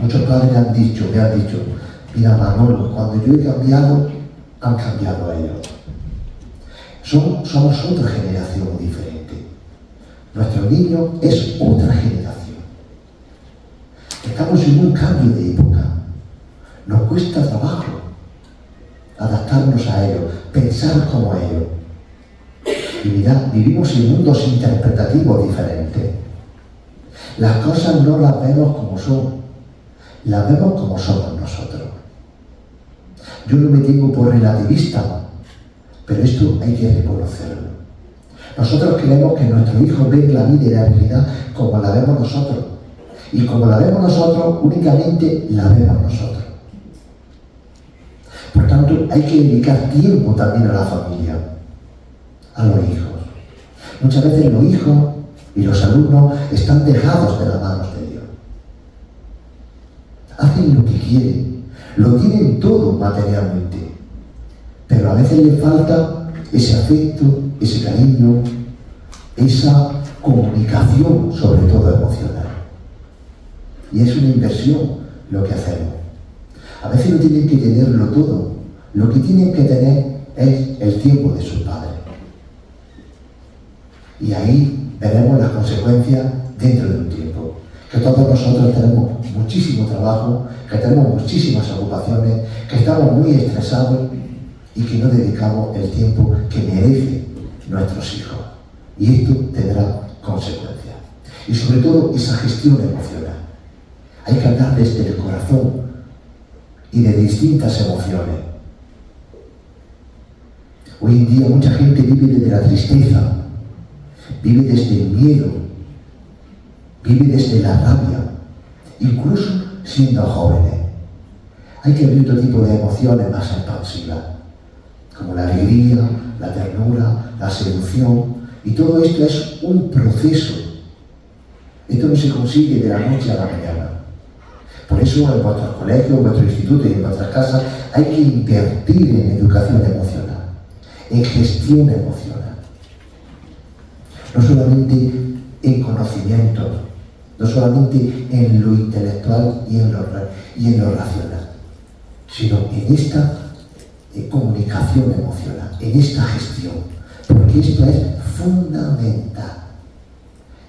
C: Muchos padres me han dicho, mira Manolo, cuando yo he cambiado, han cambiado a ellos. Somos otra generación diferente. Nuestro niño es otra generación. Estamos en un cambio de época. Nos cuesta trabajo adaptarnos a ellos, pensar como ellos. Y mirad, vivimos en mundos interpretativos diferentes. Las cosas no las vemos como son, las vemos como somos nosotros. Yo no me tengo por relativista, pero esto hay que reconocerlo. Nosotros creemos que nuestros hijos ven la vida y la realidad como la vemos nosotros. Y como la vemos nosotros, únicamente la vemos nosotros. Por tanto, hay que dedicar tiempo también a la familia, a los hijos. Muchas veces los hijos y los alumnos están dejados de las manos de Dios. Hacen lo que quieren, lo tienen todo materialmente, pero a veces les falta ese afecto, ese cariño, esa comunicación, sobre todo emocional. Y es una inversión lo que hacemos. A veces no tienen que tenerlo todo. Lo que tienen que tener es el tiempo de sus padres. Y ahí veremos las consecuencias dentro de un tiempo. Que todos nosotros tenemos muchísimo trabajo, que tenemos muchísimas ocupaciones, que estamos muy estresados y que no dedicamos el tiempo que merecen nuestros hijos. Y esto tendrá consecuencias. Y sobre todo esa gestión emocional. Hay que hablar desde el corazón y de distintas emociones. Hoy en día mucha gente vive desde la tristeza, vive desde el miedo, vive desde la rabia, incluso siendo jóvenes. Hay que abrir otro tipo de emociones más expansivas, como la alegría, la ternura, la seducción, y todo esto es un proceso. Esto no se consigue de la noche a la mañana. Por eso en vuestros colegios, en vuestros institutos y en vuestras casas hay que invertir en educación emocional, en gestión emocional. No solamente en conocimiento, no solamente en lo intelectual y en lo racional, sino en esta comunicación emocional, en esta gestión, porque esto es fundamental.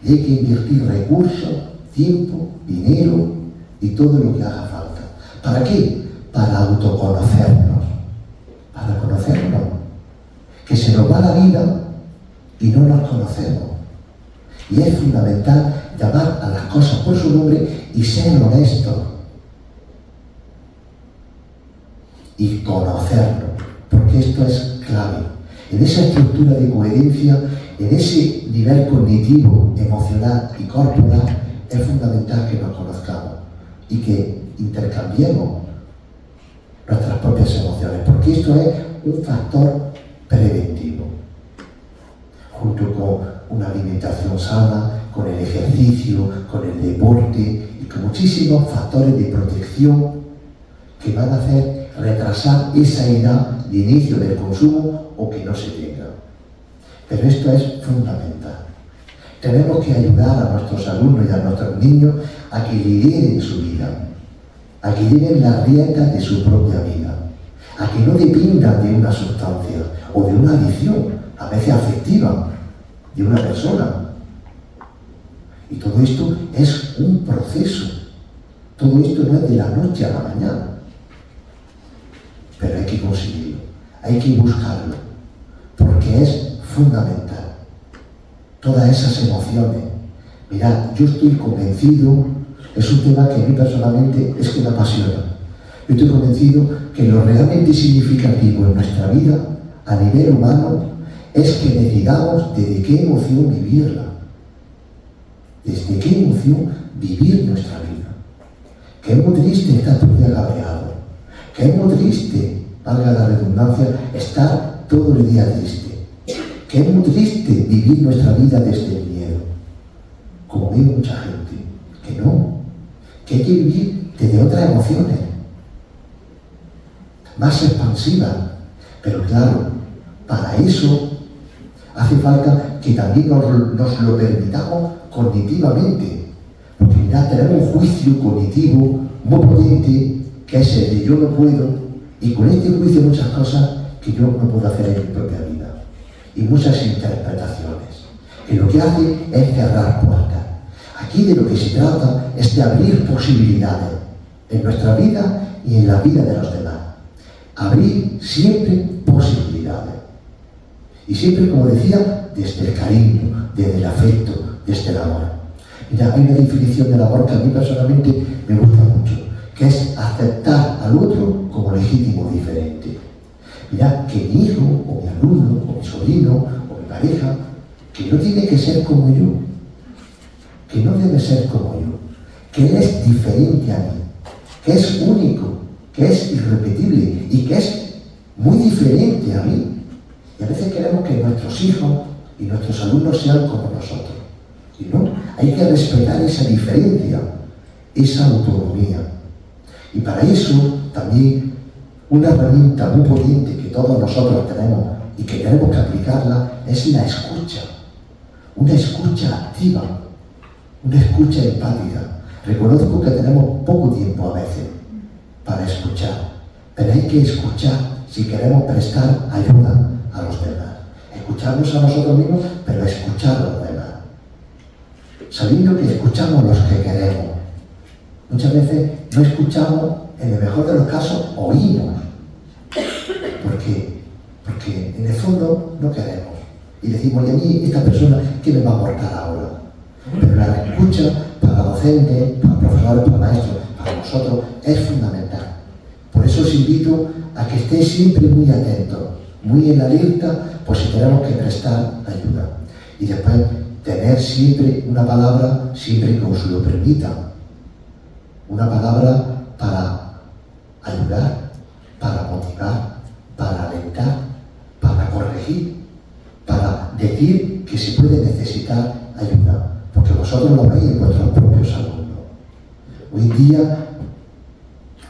C: Y hay que invertir recursos, tiempo, dinero y todo lo que haga falta. ¿Para qué? Para autoconocernos, para conocernos. Que se nos va la vida y no nos conocemos. Y es fundamental llamar a las cosas por su nombre y ser honestos. Y conocernos, porque esto es clave. En esa estructura de coherencia, en ese nivel cognitivo, emocional y corporal, es fundamental que nos conozcamos y que intercambiemos nuestras propias emociones, porque esto es un factor preventivo, junto con una alimentación sana, con el ejercicio, con el deporte y con muchísimos factores de protección que van a hacer retrasar esa edad de inicio del consumo o que no se tenga. Pero esto es fundamental. Tenemos que ayudar a nuestros alumnos y a nuestros niños a que lideren su vida, a que lleven las riendas de su propia vida, a que no dependan de una sustancia o de una adicción, a veces afectiva, de una persona. Y todo esto es un proceso. Todo esto no es de la noche a la mañana. Pero hay que conseguirlo, hay que buscarlo, porque es fundamental. Todas esas emociones. Mirad, yo estoy convencido, es un tema que a mí personalmente es que me apasiona. Yo estoy convencido que lo realmente significativo en nuestra vida, a nivel humano, es que decidamos desde qué emoción vivirla. Desde qué emoción vivir nuestra vida. Que es muy triste estar todo el día cabreado. Que es muy triste, valga la redundancia, estar todo el día triste. Que es muy triste vivir nuestra vida desde el miedo. Como veo mucha gente, que no. Que hay que vivir desde otras emociones. Más expansivas. Pero claro, para eso hace falta que también nos lo permitamos cognitivamente. Porque mirad, tenemos un juicio cognitivo muy potente, que es el de yo no puedo, y con este juicio muchas cosas que yo no puedo hacer en mi propia vida. Y muchas interpretaciones, que lo que hace es cerrar puertas. Aquí de lo que se trata es de abrir posibilidades en nuestra vida y en la vida de los demás. Abrir siempre posibilidades. Y siempre, como decía, desde el cariño, desde el afecto, desde el amor. Mira, hay una definición del amor que a mí personalmente me gusta mucho, que es aceptar al otro como legítimo diferente. Mirad, que mi hijo, o mi alumno, o mi sobrino, o mi pareja, que no tiene que ser como yo, que no debe ser como yo, que él es diferente a mí, que es único, que es irrepetible y que es muy diferente a mí. Y a veces queremos que nuestros hijos y nuestros alumnos sean como nosotros. Y no, hay que respetar esa diferencia, esa autonomía. Y para eso también una herramienta muy potente que todos nosotros tenemos y que tenemos que aplicarla es la escucha. Una escucha activa, una escucha empática. Reconozco que tenemos poco tiempo a veces para saber escuchar. Pero hay que escuchar si queremos prestar ayuda a los demás. Escucharnos a nosotros mismos, pero escuchar a los demás. Sabiendo que escuchamos los que queremos. Muchas veces no escuchamos, en el mejor de los casos, oímos. Porque en el fondo no queremos. Y decimos, y a mí esta persona, ¿qué me va a aportar ahora? Pero la escucha para docentes, para profesores, para maestros, para nosotros, es fundamental. Por eso os invito a que estéis siempre muy atentos, muy en alerta, por si tenemos que prestar ayuda. Y después tener siempre una palabra, siempre que os lo permita. Una palabra para ayudar, para motivar, para alentar, para corregir, para decir que se puede necesitar ayuda. Porque vosotros lo veis en vuestros propios alumnos. Hoy en día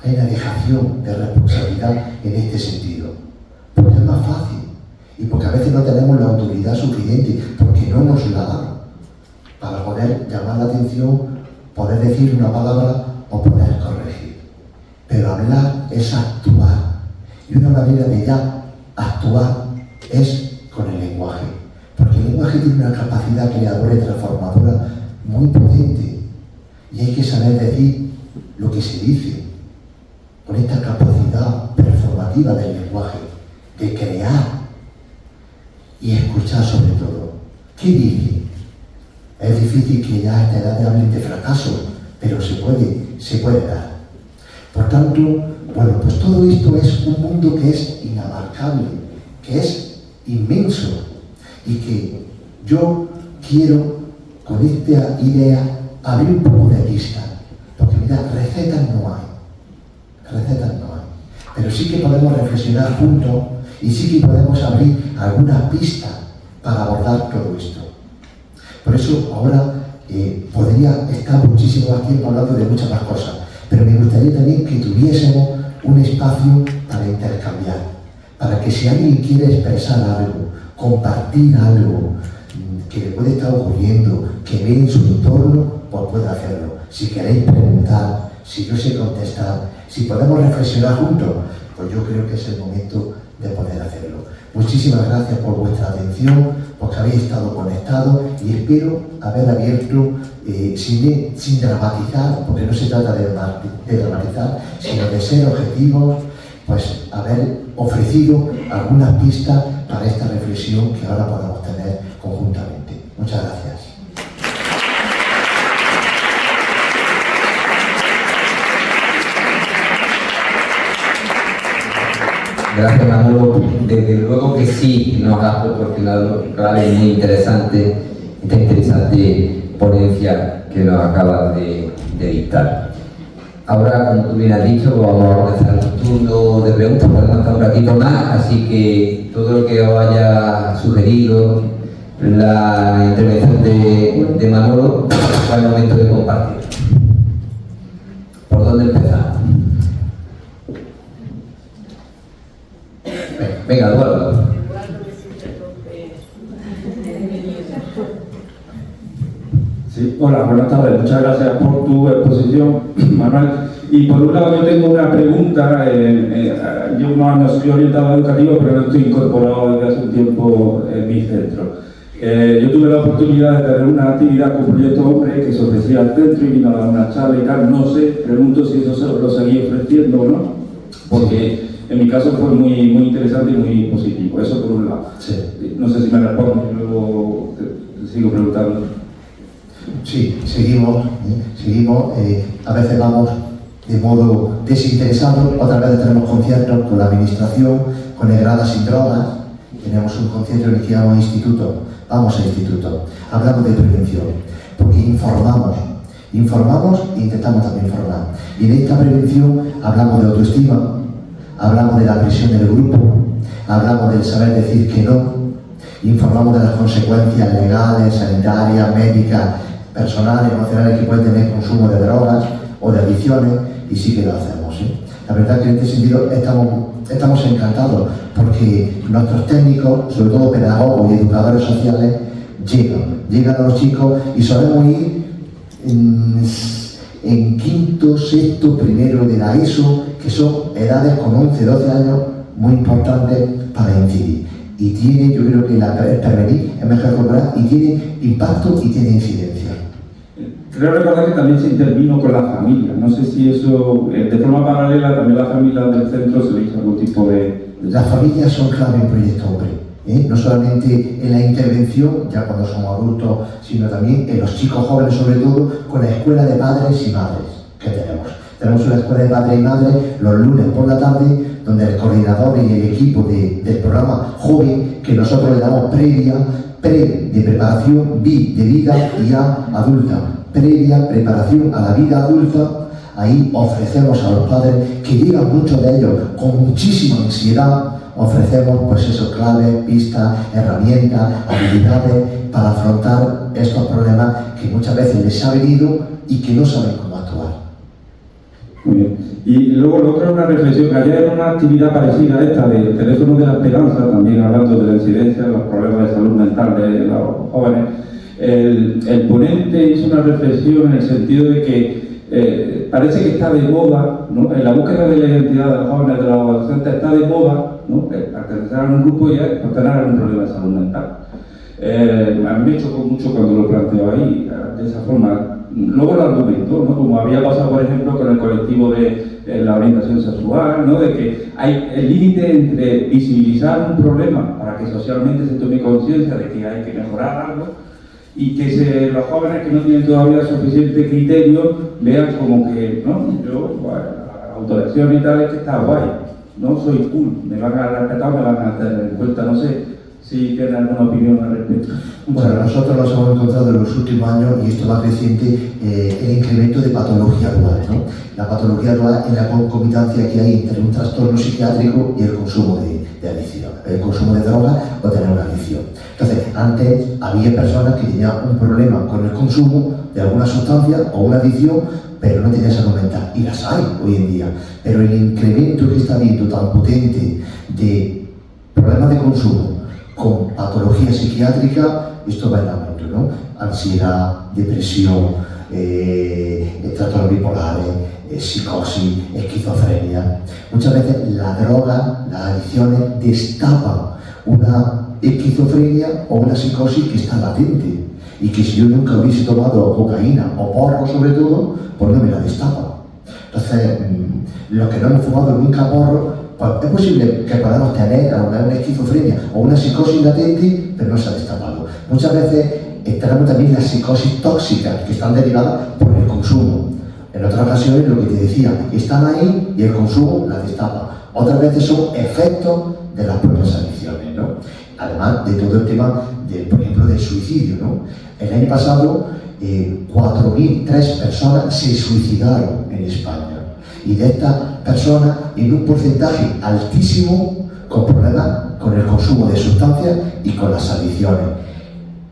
C: hay una dejación de responsabilidad en este sentido. Porque es más fácil. Y porque a veces no tenemos la autoridad suficiente, porque no nos la dan para poder llamar la atención, poder decir una palabra o poder corregir. Pero hablar es actuar. Y una manera de ya actuar es con el lenguaje. Porque el lenguaje tiene una capacidad creadora y transformadora muy potente. Y hay que saber decir lo que se dice. Con esta capacidad performativa del lenguaje, de crear y escuchar sobre todo. ¿Qué dice? Es difícil que ya a esta edad hablen de fracaso, pero se puede dar. Por tanto, bueno, pues todo esto es un mundo que es inabarcable, que es inmenso, y que yo quiero, con esta idea, abrir un poco de pista. Porque mira, recetas no hay, pero sí que podemos reflexionar juntos y sí que podemos abrir alguna pista para abordar todo esto. Por eso ahora podría estar muchísimo más tiempo hablando de muchas más cosas, pero me gustaría también que tuviésemos un espacio para intercambiar, para que si alguien quiere expresar algo, compartir algo que le puede estar ocurriendo, que ve en su entorno, pues puede hacerlo. Si queréis preguntar, si yo sé contestar, si podemos reflexionar juntos, pues yo creo que es el momento de poder hacerlo. Muchísimas gracias por vuestra atención, porque habéis estado conectados y espero haber abierto, sin dramatizar, porque no se trata de dramatizar, sino de ser objetivos, pues haber ofrecido algunas pistas para esta reflexión que ahora podamos tener conjuntamente. Muchas gracias.
B: Gracias, Manolo. Desde luego que sí nos has proporcionado claves muy interesantes, esta interesante ponencia que nos acabas de dictar. Ahora, como tú bien has dicho, vamos a organizar un turno de preguntas, podemos estar un ratito más, así que todo lo que os haya sugerido la intervención de Manolo, es el momento de compartir. ¿Por dónde empezamos? Venga, Eduardo.
D: Sí, hola, buenas tardes. Muchas gracias por tu exposición, Manuel. Y por un lado yo tengo una pregunta. Yo no soy orientado educativo, pero no estoy incorporado desde hace un tiempo en mi centro. Yo tuve la oportunidad de tener una actividad con Proyecto Hombre que se ofrecía al centro y vino a dar una charla y tal. No sé, pregunto si eso lo seguí ofreciendo o no, porque en mi caso fue muy interesante y muy positivo. Eso por un lado.
C: Sí.
D: No sé si me respondes y luego te sigo preguntando.
C: Sí, seguimos. A veces vamos de modo desinteresado, otras veces tenemos conciertos con la administración, con el Grada Sin Drogas, tenemos un concierto en el que llamamos instituto, vamos a instituto, hablamos de prevención, porque informamos e intentamos también formar. Y de esta prevención hablamos de autoestima, hablamos de la presión del grupo, hablamos del saber decir que no, informamos de las consecuencias legales, sanitarias, médicas, personales, emocionales que puede tener consumo de drogas o de adicciones, y sí que lo hacemos. La verdad que en este sentido estamos encantados, porque nuestros técnicos, sobre todo pedagogos y educadores sociales, llegan a los chicos y solemos ir en quinto, sexto, primero de la ESO, que son edades con 11, 12 años muy importantes para incidir. Y tiene, yo creo que el prevenir es mejor cobrar y tiene impacto y tiene incidencia.
D: Creo recordar que también se intervino con la familia. No sé si eso, de forma paralela, también la familia del centro se le hizo algún tipo de...
C: Las familias son clave en Proyecto Hombre, no solamente en la intervención, ya cuando son adultos, sino también en los chicos jóvenes, sobre todo con la escuela de padres y madres que tenemos. Tenemos una escuela de padres y madres los lunes por la tarde, donde el coordinador y el equipo del programa joven, que nosotros le damos de preparación, de vida y A adulta, previa preparación a la vida adulta. Ahí ofrecemos a los padres, que llegan muchos de ellos con muchísima ansiedad, ofrecemos pues eso, claves, pistas, herramientas, habilidades para afrontar estos problemas que muchas veces les ha venido y que no saben cómo actuar.
D: Muy bien. Y luego lo otro es una reflexión. Ayer en una actividad parecida a esta de Teléfono de la Esperanza, también hablando de la incidencia de los problemas de salud mental de los jóvenes, el ponente hizo una reflexión en el sentido de que parece que está de moda, ¿no? En la búsqueda de la identidad de los jóvenes, de los adolescentes, está de moda, ¿no? Pertenecer a un grupo y tener algún problema de salud mental. A mí me chocó mucho cuando lo planteó ahí, de esa forma. Luego lo argumentó, ¿no? Como había pasado, por ejemplo, con el colectivo de la orientación sexual, ¿no? De que hay el límite entre visibilizar un problema para que socialmente se tome conciencia de que hay que mejorar algo, y que los jóvenes que no tienen todavía suficiente criterio vean como que, ¿no? Yo, bueno, la autolección y tal es que está guay, no soy cool, me van a respetar, me van a tener en cuenta, no sé si tienen alguna opinión al respecto.
C: Bueno, nosotros nos hemos encontrado en los últimos años, y esto va creciente, el incremento de patología dual, ¿no? La patología dual es la concomitancia que hay entre un trastorno psiquiátrico y el consumo de adicción, el consumo de drogas o tener una adicción. Entonces, antes había personas que tenían un problema con el consumo de alguna sustancia o una adicción, pero no tenían salud mental, y las hay hoy en día. Pero el incremento que está habiendo tan potente de problemas de consumo con patología psiquiátrica, esto va en aumento, ¿no? Ansiedad, depresión, trastornos bipolares, psicosis, esquizofrenia. Muchas veces la droga, las adicciones destapan una esquizofrenia o una psicosis que está latente y que si yo nunca hubiese tomado cocaína o porro sobre todo, pues no me la destapa. Entonces, los que no hemos fumado nunca porro, pues es posible que podamos tener una esquizofrenia o una psicosis latente, pero no se ha destapado. Muchas veces tenemos también las psicosis tóxicas que están derivadas por el consumo. En otras ocasiones, lo que te decía, están ahí y el consumo las destapa. Otras veces son efectos de las propias adicciones, ¿no? Además de todo el tema, por ejemplo, del suicidio, ¿no? El año pasado, 4.003 personas se suicidaron en España. Y de estas personas, en un porcentaje altísimo, con problemas con el consumo de sustancias y con las adicciones.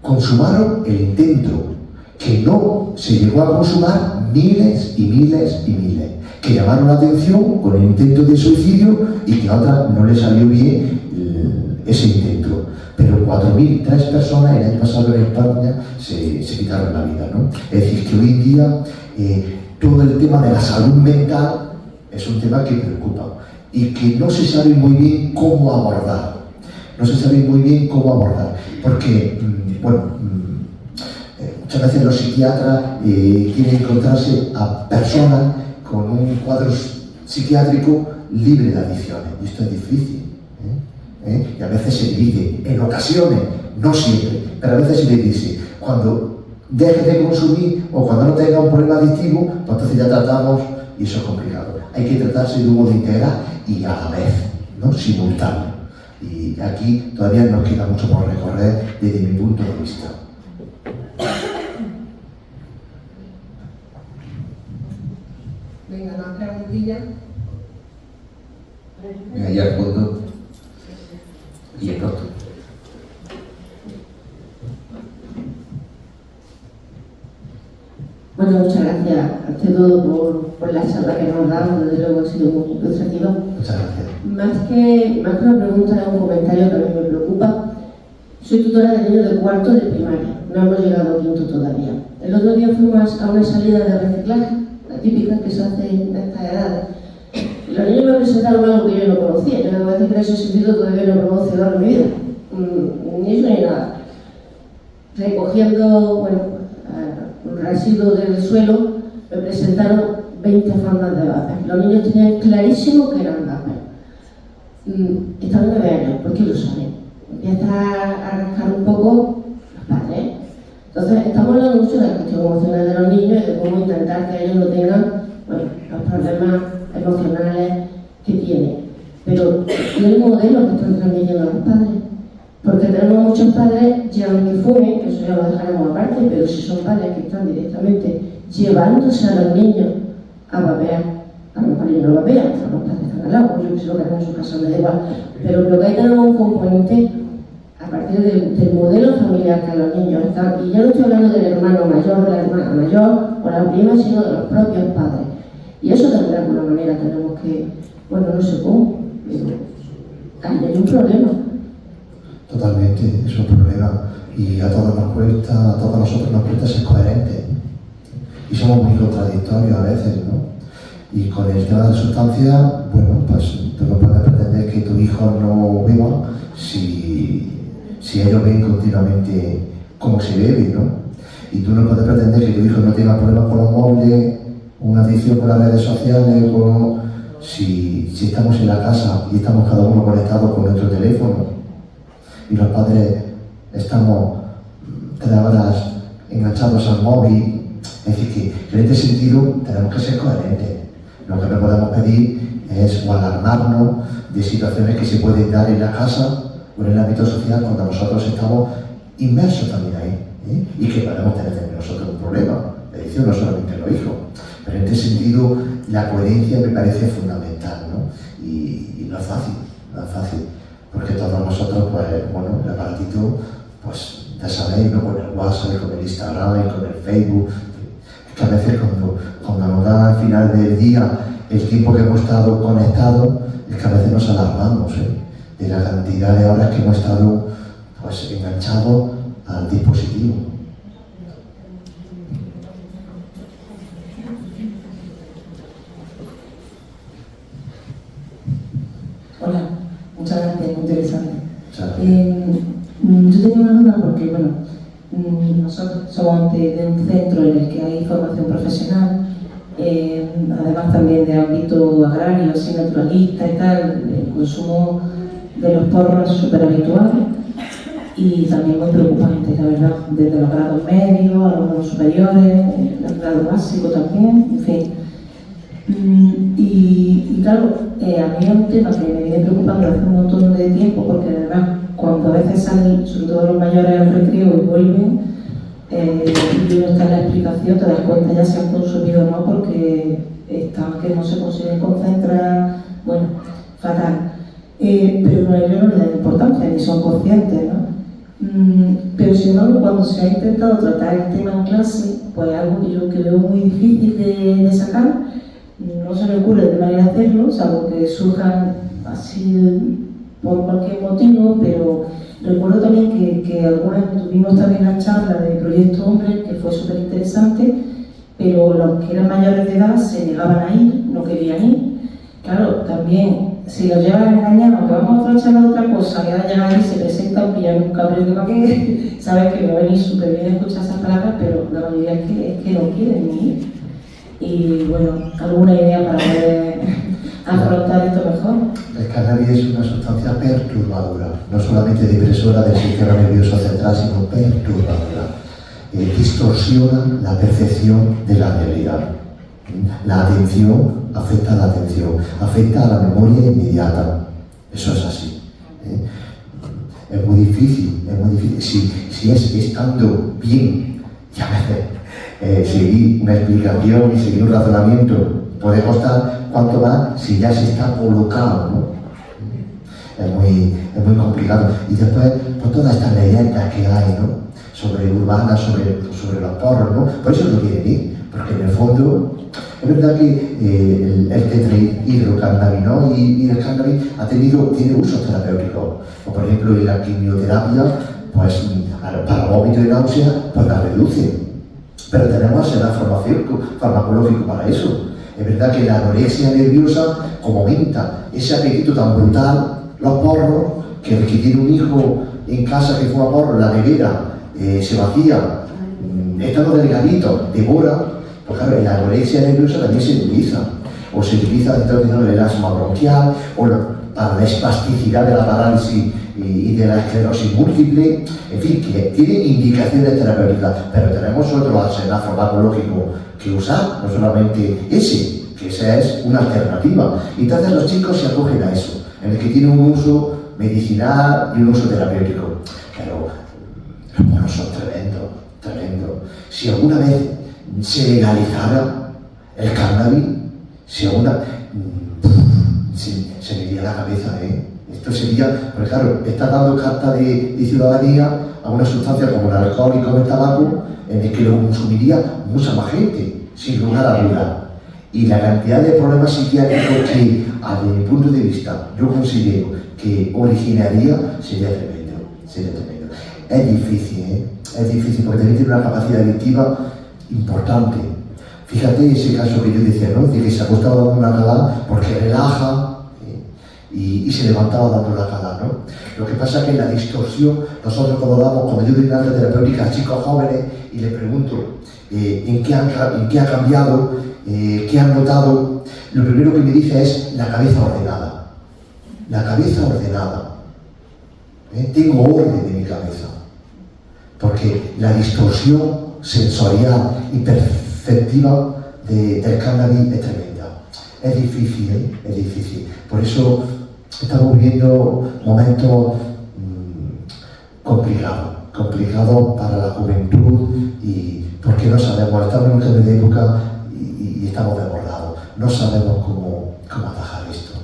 C: Consumaron el intento, que no se llegó a consumar miles y miles y miles, que llamaron la atención con el intento de suicidio y que a otras no les salió bien ese intento. Pero 4.003 personas el año pasado en España se quitaron la vida, ¿no? Es decir, que hoy en día todo el tema de la salud mental es un tema que preocupa y que no se sabe muy bien cómo abordar. No se sabe muy bien cómo abordar, porque, muchas veces los psiquiatras quieren encontrarse a personas con un cuadro psiquiátrico libre de adicciones, y esto es difícil. Y a veces se le dice, en ocasiones, no siempre, pero a veces se le dice, cuando dejes de consumir o cuando no tengas un problema adictivo, pues entonces ya tratamos, y eso es complicado. Hay que tratarse de un modo integral y a la vez, ¿no? Simultáneo. Y aquí todavía nos queda mucho por recorrer desde mi punto de vista.
A: Venga, una preguntilla.
B: Allá al fondo y el otro.
E: Bueno, muchas gracias ante todo por la charla que nos has dado, desde luego ha sido muy ilustrativa.
C: Muchas gracias.
E: Más que una pregunta, es un comentario que a mí me preocupa. Soy tutora de niños de cuarto de primaria, no hemos llegado a quinto todavía. El otro día fuimos a una salida de reciclaje la típica que se hace en estas edades. Y los niños me presentaron algo que yo no conocía. Yo debo decir que en ese sentido todavía no he conocido en mi vida. Ni eso ni nada. Recogiendo, bueno, residuos del suelo, me presentaron 20 formas de vapor. Los niños tenían clarísimo que eran vapor. Están 9 años, ¿por qué lo saben? Empieza a rascar un poco los padres. Entonces, estamos hablando mucho de la cuestión emocional de los niños y de cómo intentar que ellos no tengan, bueno, los problemas emocionales que tienen. Pero ¿y el modelo que están transmitiendo a los padres? Porque tenemos muchos padres, ya aunque fumen, que eso ya lo dejaremos aparte, pero si son padres que están directamente llevándose a los niños a vapear, a lo mejor ellos no vapean, a los padres están al lado, yo que sé lo que hacen en su casa, me da igual, pero creo que ahí tenemos un componente a partir del modelo familiar que a los niños están, y ya no estoy hablando del hermano mayor, de la hermana mayor o la prima, sino de los propios padres. Y eso de alguna manera tenemos que, bueno, no sé cómo, pero ahí hay un problema.
C: Totalmente, es un problema. Y a todos nos cuesta, a todos nosotros nos cuesta ser coherentes. Y somos muy contradictorios a veces, ¿no? Y con el tema de la sustancia, bueno, pues tú no puedes pretender que tu hijo no beba si ellos ven continuamente cómo se bebe, ¿no? Y tú no puedes pretender que tu hijo no tenga problemas con los móviles, una adicción con las redes sociales, si estamos en la casa y estamos cada uno conectados con nuestro teléfono y los padres estamos 3 horas enganchados al móvil. Es decir, que en este sentido tenemos que ser coherentes. Lo que no podemos pedir es o alarmarnos de situaciones que se pueden dar en la casa o en el ámbito social cuando nosotros estamos inmersos también ahí, y que podemos tener nosotros un problema. De adicción no solamente los hijos. Pero en este sentido la coherencia me parece fundamental, ¿no? Y no es fácil, no es fácil. Porque todos nosotros, pues, bueno, el aparatito, pues, ya sabéis, ¿no? Con el WhatsApp, con el Instagram, con el Facebook. Es que a veces cuando nos da al final del día el tiempo que hemos estado conectados, es que a veces nos alarmamos, de la cantidad de horas que hemos estado, pues, enganchados al dispositivo.
F: Hola. Muchas gracias, muy interesante. Yo tenía una duda porque, bueno, nosotros somos de un centro en el que hay formación profesional, además también de ámbito agrario, así naturalista y tal, el consumo de los porros es súper habitual y también muy preocupante, la verdad, desde los grados medios a los grados superiores, el grado básico también, en fin. Y claro, a mí es un tema que me viene preocupando hace un montón de tiempo porque además cuando a veces salen, sobre todo los mayores al recreo y vuelven, y uno está en la explicación, te das cuenta ya si han consumido o no porque están que no se consiguen concentrar, bueno, fatal. Pero ellos no le dan importancia ni son conscientes, ¿no? Pero sin embargo, cuando se ha intentado tratar el tema en clase, pues algo que yo veo muy difícil de sacar, no se me ocurre de manera de hacerlo, salvo que surjan así por cualquier motivo, pero recuerdo también que algunas tuvimos también la charla de Proyecto Hombre, que fue súper interesante, pero los que eran mayores de edad se negaban a ir, no querían ir. Claro, también, si los llevan engañados, que vamos a otra charla de otra cosa, que llegan ahí, se presentan, pillan un cabreo que para qué, sabes que me va a venir súper bien escuchar esas palabras, pero la mayoría es que no quieren ni ir. Y bueno, alguna idea para poder afrontar esto mejor.
C: El cannabis es una sustancia perturbadora, no solamente depresora del sistema nervioso central, sino perturbadora. Distorsiona la percepción de la realidad. La atención afecta a la atención, afecta a la memoria inmediata. Eso es así. Es muy difícil, si es estando bien, ya seguir una explicación y seguir un razonamiento puede costar, cuanto más si ya se está colocado, ¿no? Es muy complicado. Y después, pues todas estas leyendas que hay, ¿no? Sobre urbanas, sobre los porros, ¿no? Por eso no quieren ir, porque en el fondo es verdad que el tetrahidrocannabis, ¿no? Y el cannabis tiene usos terapéuticos. O por ejemplo, en la quimioterapia, pues para vómito y náusea, pues la reduce. pero tenemos la formación farmacológica para eso. Es verdad que la anorexia nerviosa, como aumenta ese apetito tan brutal, los porros, que el que tiene un hijo en casa que fuma porro, la nevera se vacía, está todo delgadito, devora, pues claro, la anorexia nerviosa también se utiliza. O se utiliza dentro del asma bronquial, o para la espasticidad de la parálisis y de la esclerosis múltiple, en fin, que tiene indicaciones terapéuticas, pero tenemos otro arsenal farmacológico que usar, no solamente ese, que esa es una alternativa. Y entonces los chicos se acogen a eso, en el que tiene un uso medicinal y un uso terapéutico. Pero los porros son tremendo, tremendo. Si alguna vez se legalizara el cannabis, si alguna... se me iría la cabeza, Esto sería, porque claro, está dando carta de ciudadanía a una sustancia como el alcohol y como el tabaco, en el que lo consumiría mucha más gente, sin lugar a duda. Y la cantidad de problemas psiquiátricos que, desde mi punto de vista, yo considero que originaría, sería tremendo, sería tremendo. Es difícil, porque también tiene una capacidad adictiva importante. Fíjate ese caso que yo decía, ¿no? De que se acostaba dando una calada porque relaja y se levantaba dando una calada, ¿no? Lo que pasa es que en la distorsión, nosotros cuando damos con ayuda de terapéutica a chicos jóvenes y les pregunto ¿en qué ha cambiado? ¿Qué han notado? Lo primero que me dice es la cabeza ordenada. La cabeza ordenada. Tengo orden en mi cabeza. Porque la distorsión sensorial y perceptiva del cannabis es tremenda. Es difícil, es difícil. Por eso estamos viviendo momentos complicados para la juventud, y porque no sabemos, estamos en un cambio de época y estamos desbordados. No sabemos cómo atajar esto,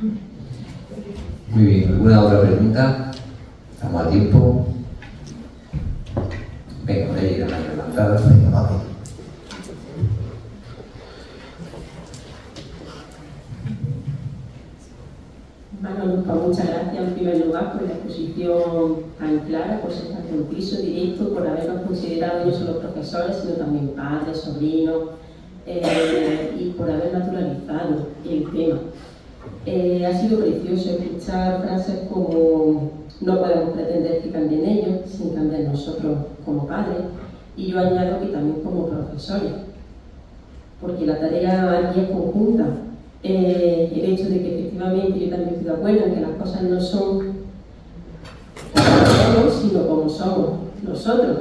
C: ¿no?
B: Muy bien, ¿alguna otra pregunta? Estamos a tiempo. Venga, por ahí la mano levantada.
C: Venga, mami.
E: Bueno, pues muchas gracias en primer lugar por la exposición tan clara, por ser tan conciso, directo, por habernos considerado no solo profesores, sino también padres, sobrinos, y por haber naturalizado el tema. Ha sido precioso escuchar frases como no podemos pretender que cambien ellos sin cambiar nosotros como padres, y yo añado que también como profesores, porque la tarea aquí es conjunta. El hecho de que efectivamente yo también estoy de acuerdo en que las cosas no son como queremos, sino como somos nosotros.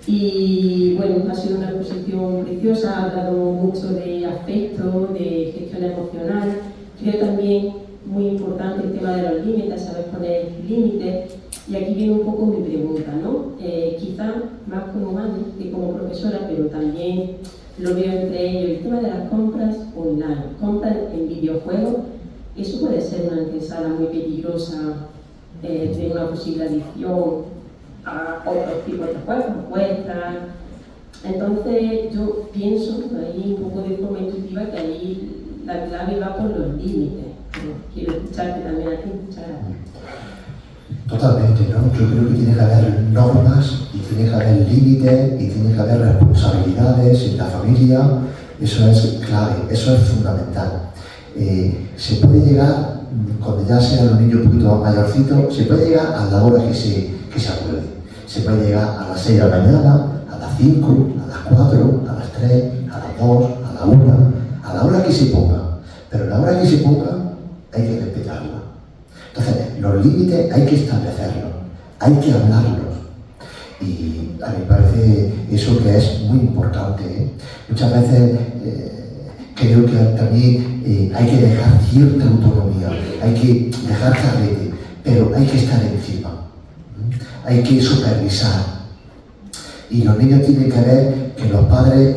E: Y bueno, ha sido una exposición preciosa, ha hablado mucho de afecto, de gestión emocional. Creo también muy importante el tema de los límites, saber poner límites. Y aquí viene un poco mi pregunta, ¿no? Quizá más como madre que como profesora, pero también lo veo entre ellos, el tema de las compras online, compras en videojuegos. Eso puede ser una antesala muy peligrosa de una posible adicción a otros tipos de juegos, apuestas. Entonces yo pienso, ahí un poco de forma intuitiva, que ahí la clave va por los límites. Quiero escucharte también a ti. Muchas gracias.
C: Totalmente, ¿no? Yo creo que tiene que haber normas, y tiene que haber límites, y tiene que haber responsabilidades en la familia. Eso es clave, eso es fundamental. Se puede llegar, cuando ya sean los niños un poquito más mayorcitos, se puede llegar a la hora que se acuerde. Se puede llegar a las 6 de la mañana, a las 5, a las 4, a las 3, a las 2, a la 1, a la hora que se ponga. Pero la hora que se ponga hay que respetarla. Entonces, los límites hay que establecerlos, hay que hablarlos. Y a mí me parece eso que es muy importante. Muchas veces creo que también hay que dejar cierta autonomía, hay que dejar carrete, pero hay que estar encima, hay que supervisar. Y los niños tienen que ver que los padres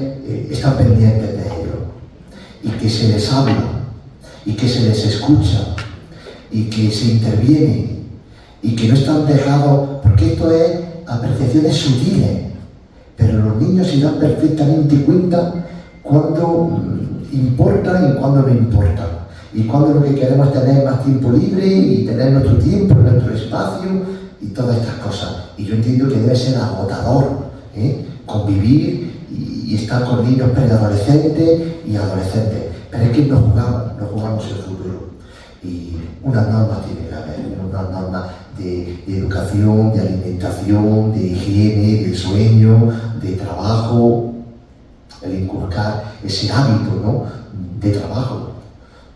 C: están pendientes de ellos, y que se les habla, y que se les escucha, y que se interviene, y que no están dejados, porque esto es a percepciones sutiles, pero los niños se dan perfectamente cuenta cuando importa y cuando no importa, y cuando lo que queremos es tener más tiempo libre y tener nuestro tiempo, nuestro espacio y todas estas cosas. Y yo entiendo que debe ser agotador convivir y estar con niños preadolescentes y adolescentes. Pero es que no jugamos el futuro. Y unas normas tiene que haber, unas normas de educación, de alimentación, de higiene, de sueño, de trabajo, el inculcar ese hábito, ¿no?, de trabajo.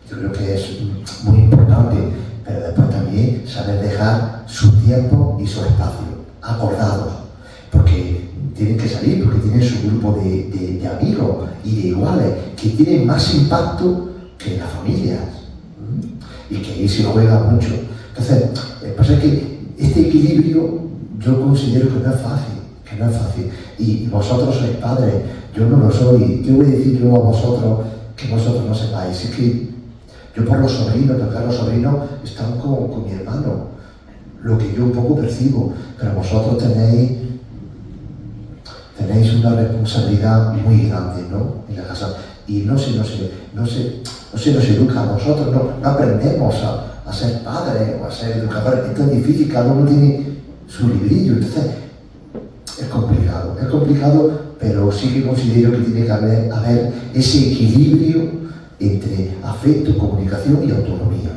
C: Yo creo que es muy importante, pero después también saber dejar su tiempo y su espacio acordados, porque tienen que salir, porque tienen su grupo de amigos y de iguales que tienen más impacto que las familias, y que ahí se juega mucho. Entonces, pasa que este equilibrio yo considero que no es fácil, y vosotros sois padres, yo no lo soy. ¿Qué voy a decir yo a vosotros que vosotros no sepáis? Es que yo por los sobrinos, porque los sobrinos están con mi hermano, lo que yo un poco percibo, pero vosotros tenéis una responsabilidad muy grande, ¿no?, en la casa, y no se nos educa a nosotros, no aprendemos a ser padres o a ser educadores. Esto es difícil, cada uno tiene su librillo, entonces es complicado, pero sí que considero que tiene que haber ese equilibrio entre afecto, comunicación y autonomía,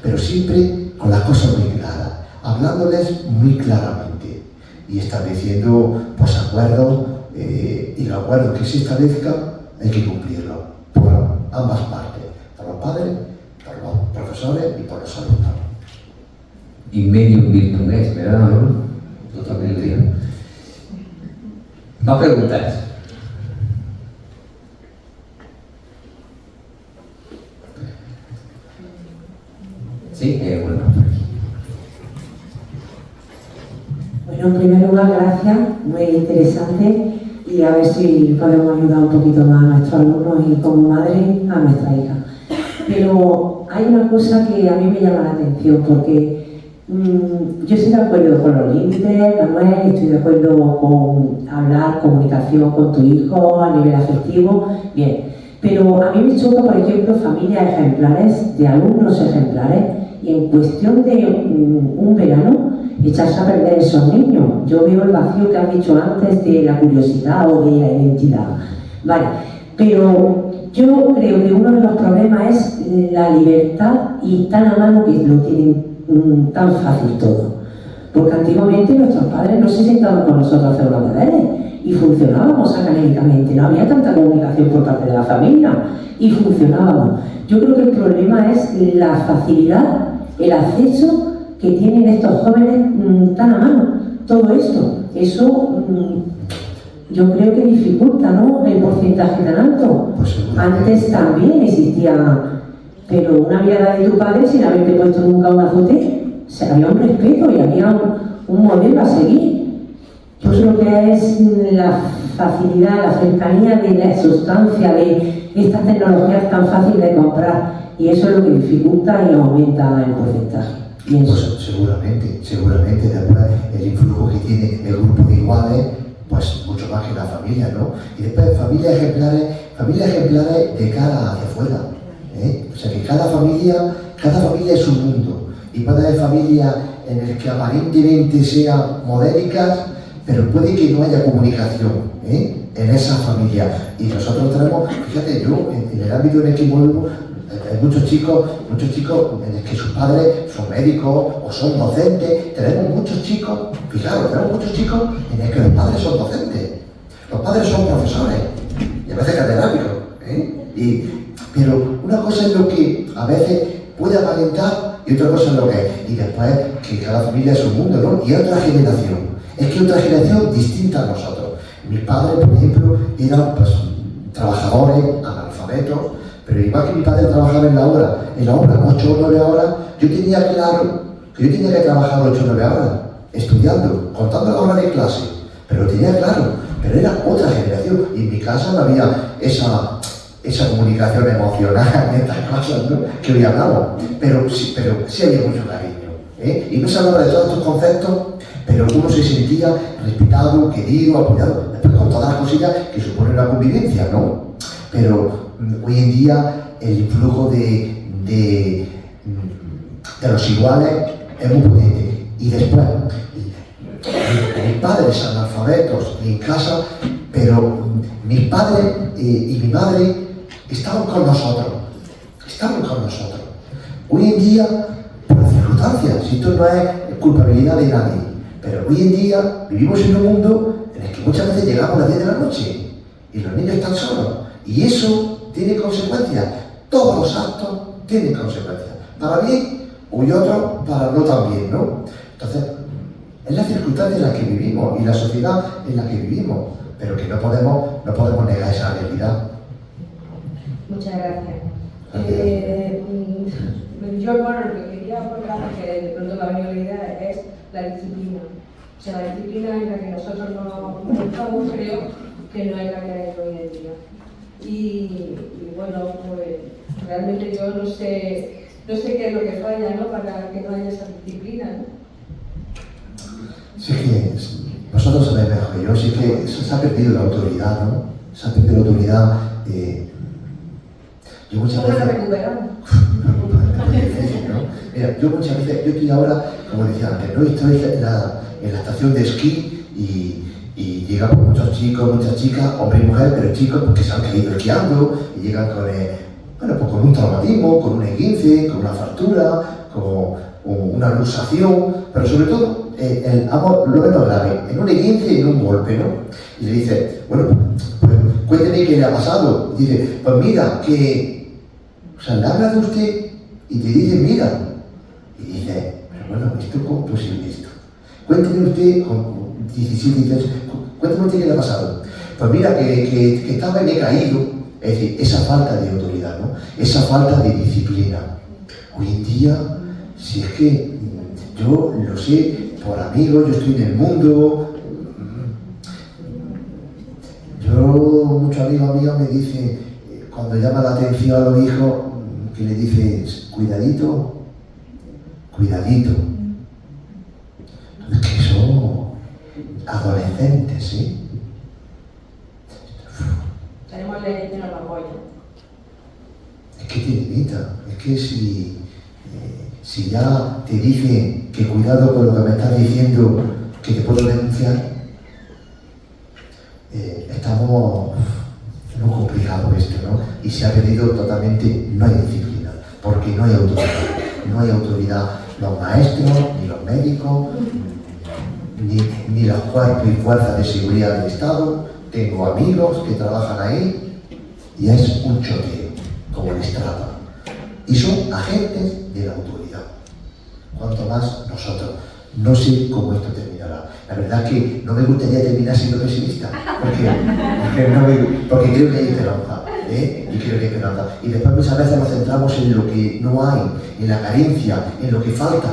C: pero siempre con las cosas muy claras, hablándoles muy claramente y estableciendo pues acuerdos, y los acuerdos que se establezcan hay que cumplirlos por ambas partes, por los padres, por los profesores y por los alumnos.
B: Y medio virtudes, ¿verdad? Totalmente. ¿Más preguntas? Sí, bueno.
F: Bueno, en primer lugar, gracias, muy interesante, y a ver si podemos ayudar un poquito más a nuestros alumnos y como madre a nuestra hija. Pero hay una cosa que a mí me llama la atención, porque yo estoy de acuerdo con los límites, Manuel, estoy de acuerdo con hablar, comunicación con tu hijo a nivel afectivo, bien, pero a mí me choca, por ejemplo, familias ejemplares, de alumnos ejemplares, y en cuestión de un verano, echarse a perder esos niños. Yo veo el vacío que has dicho antes de la curiosidad o de la identidad. Vale, pero yo creo que uno de los problemas es la libertad, y tan a mano que lo tienen tan fácil todo. Porque antiguamente nuestros padres no se sentaban con nosotros a hacer los deberes y funcionábamos académicamente, no había tanta comunicación por parte de la familia y funcionábamos. Yo creo que el problema es la facilidad, el acceso que tienen estos jóvenes tan a mano, todo esto. Eso yo creo que dificulta, ¿no?, el porcentaje tan alto. Antes también existía, pero una mirada de tu padre sin haberte puesto nunca un azote, había un respeto y había un modelo a seguir. Yo creo que es la facilidad, la cercanía de la sustancia de estas tecnologías tan fácil de comprar, y eso es lo que dificulta y aumenta el porcentaje.
C: Pues seguramente, después el influjo que tiene el grupo de iguales, pues mucho más que la familia, ¿no? Y después familias ejemplares de cara hacia afuera, O sea que cada familia es un mundo, y puede haber familias en las que aparentemente sean modélicas, pero puede que no haya comunicación, en esa familia. Y nosotros tenemos, fíjate, yo en el ámbito en el que muevo, hay muchos chicos en los que sus padres son médicos o son docentes. Tenemos muchos chicos, fijaros, en los que los padres son docentes, los padres son profesores y a veces catedráticos, pero una cosa es lo que a veces puede aparentar y otra cosa es lo que es. Y después que cada familia es un mundo, ¿no? Y otra generación, otra generación distinta a nosotros. Mis padres, por ejemplo, eran pues trabajadores, analfabetos, pero igual que mi padre trabajaba en la obra 8 o 9 horas, yo tenía claro que yo tenía que trabajar 8 o 9 horas, estudiando, contando la hora de clase, pero lo tenía claro, pero era otra generación, y en mi casa no había esa comunicación emocional, estas cosas, ¿no?, que hoy hablamos, pero sí había mucho cariño, y no se hablaba de todos estos conceptos, pero uno se sentía respetado, querido, apoyado, después con todas las cosillas que supone la convivencia, ¿no? Pero hoy en día el influjo de los iguales es muy potente. Y después, mis padres analfabetos y en casa, pero mis padres y mi madre estaban con nosotros. Hoy en día, por las circunstancias, si esto no es culpabilidad de nadie, pero hoy en día vivimos en un mundo en el que muchas veces llegamos a las 10 de la noche y los niños están solos. Y eso tiene consecuencias. Todos los actos tienen consecuencias. Para bien y otros para no tan bien, ¿no? Entonces, es la circunstancia en la que vivimos y la sociedad en la que vivimos, pero que no podemos negar esa realidad.
G: Muchas gracias. Yo, bueno, lo que quería aportar, que de pronto me ha venido la idea, es la disciplina. O sea, la disciplina en la que nosotros no estamos, creo que no es la que hay hoy en día. Y bueno, pues realmente yo no sé qué es lo que falla, ¿no? Para que no haya esa disciplina, ¿no?
C: Sí, que vosotros sabéis mejor que yo, sí que se ha perdido la autoridad, ¿no? Se ha perdido la autoridad. Yo muchas veces...
G: ¿Cómo la recuperamos?
C: Mira, yo muchas veces, yo estoy ahora, como decía antes, ¿no? Estoy en la estación de esquí y llegan pues, muchos chicos, muchas chicas, hombres y mujeres, pero chicos porque se han caído esquiando y llegan con, pues con un traumatismo, con un esguince, con una fractura, con una luxación, pero sobre todo, lo menos grave, en un esguince y en un golpe, ¿no? Y le dice, bueno, pues cuénteme qué le ha pasado. Y dice, pues mira, que... O sea, le habla de usted y te dice, mira. Y dice, pero bueno, ¿esto cómo es posible esto? Cuénteme usted, con 17, 18, cuénteme usted qué le ha pasado. Pues mira, que estaba y me he caído. Es decir, esa falta de autoridad, ¿no? Esa falta de disciplina. Hoy en día, si es que yo lo sé por amigos, yo estoy en el mundo. Muchos amigos míos me dicen, cuando llama la atención a los hijos, que le dices, cuidadito, cuidadito. Es que son adolescentes, ¿sí?
G: Tenemos leyes que nos apoyan.
C: Es que te limita, es que si ya te dicen que cuidado con lo que me estás diciendo, que te puedo denunciar, estamos muy complicado esto, ¿no? Y se ha perdido totalmente, no hay disciplina, porque no hay autoridad. No hay autoridad los maestros, ni los médicos, ni los cuerpos y fuerzas de seguridad del Estado. Tengo amigos que trabajan ahí y es un choteo, como les tratan. Y son agentes de la autoridad. Cuanto más nosotros. No sé cómo esto terminará. La verdad que no me gustaría terminar siendo pesimista, porque creo que hay esperanza, y creo que hay esperanza. Y después muchas veces nos centramos en lo que no hay, en la carencia, en lo que falta.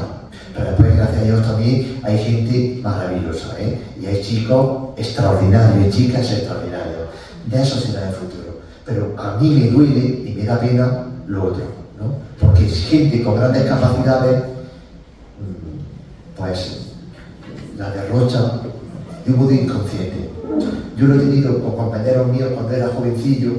C: Pero después, gracias a Dios, también hay gente maravillosa, y hay chicos extraordinarios, y chicas extraordinarias. De eso será el futuro. Pero a mí me duele y me da pena lo otro, ¿no? Porque es gente con grandes capacidades, pues la derrocha de un modo inconsciente. Yo lo he tenido con compañeros míos cuando era jovencillo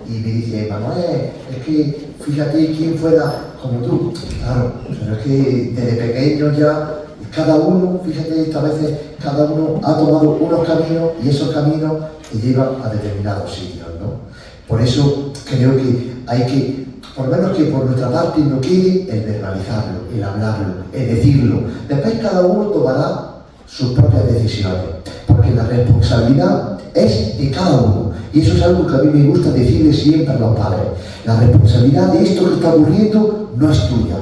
C: y me dice, Manuel, es que fíjate quién fuera como tú. Claro, pero es que desde pequeño ya, cada uno, fíjate, esta veces cada uno ha tomado unos caminos y esos caminos te llevan a determinados sitios, ¿no? Por eso creo que hay que, por lo menos que por nuestra parte no quede el verbalizarlo, el hablarlo, el decirlo. Después cada uno tomará sus propias decisiones, porque la responsabilidad es de cada uno. Y eso es algo que a mí me gusta decirle siempre a los padres. La responsabilidad de esto que está ocurriendo no es tuya,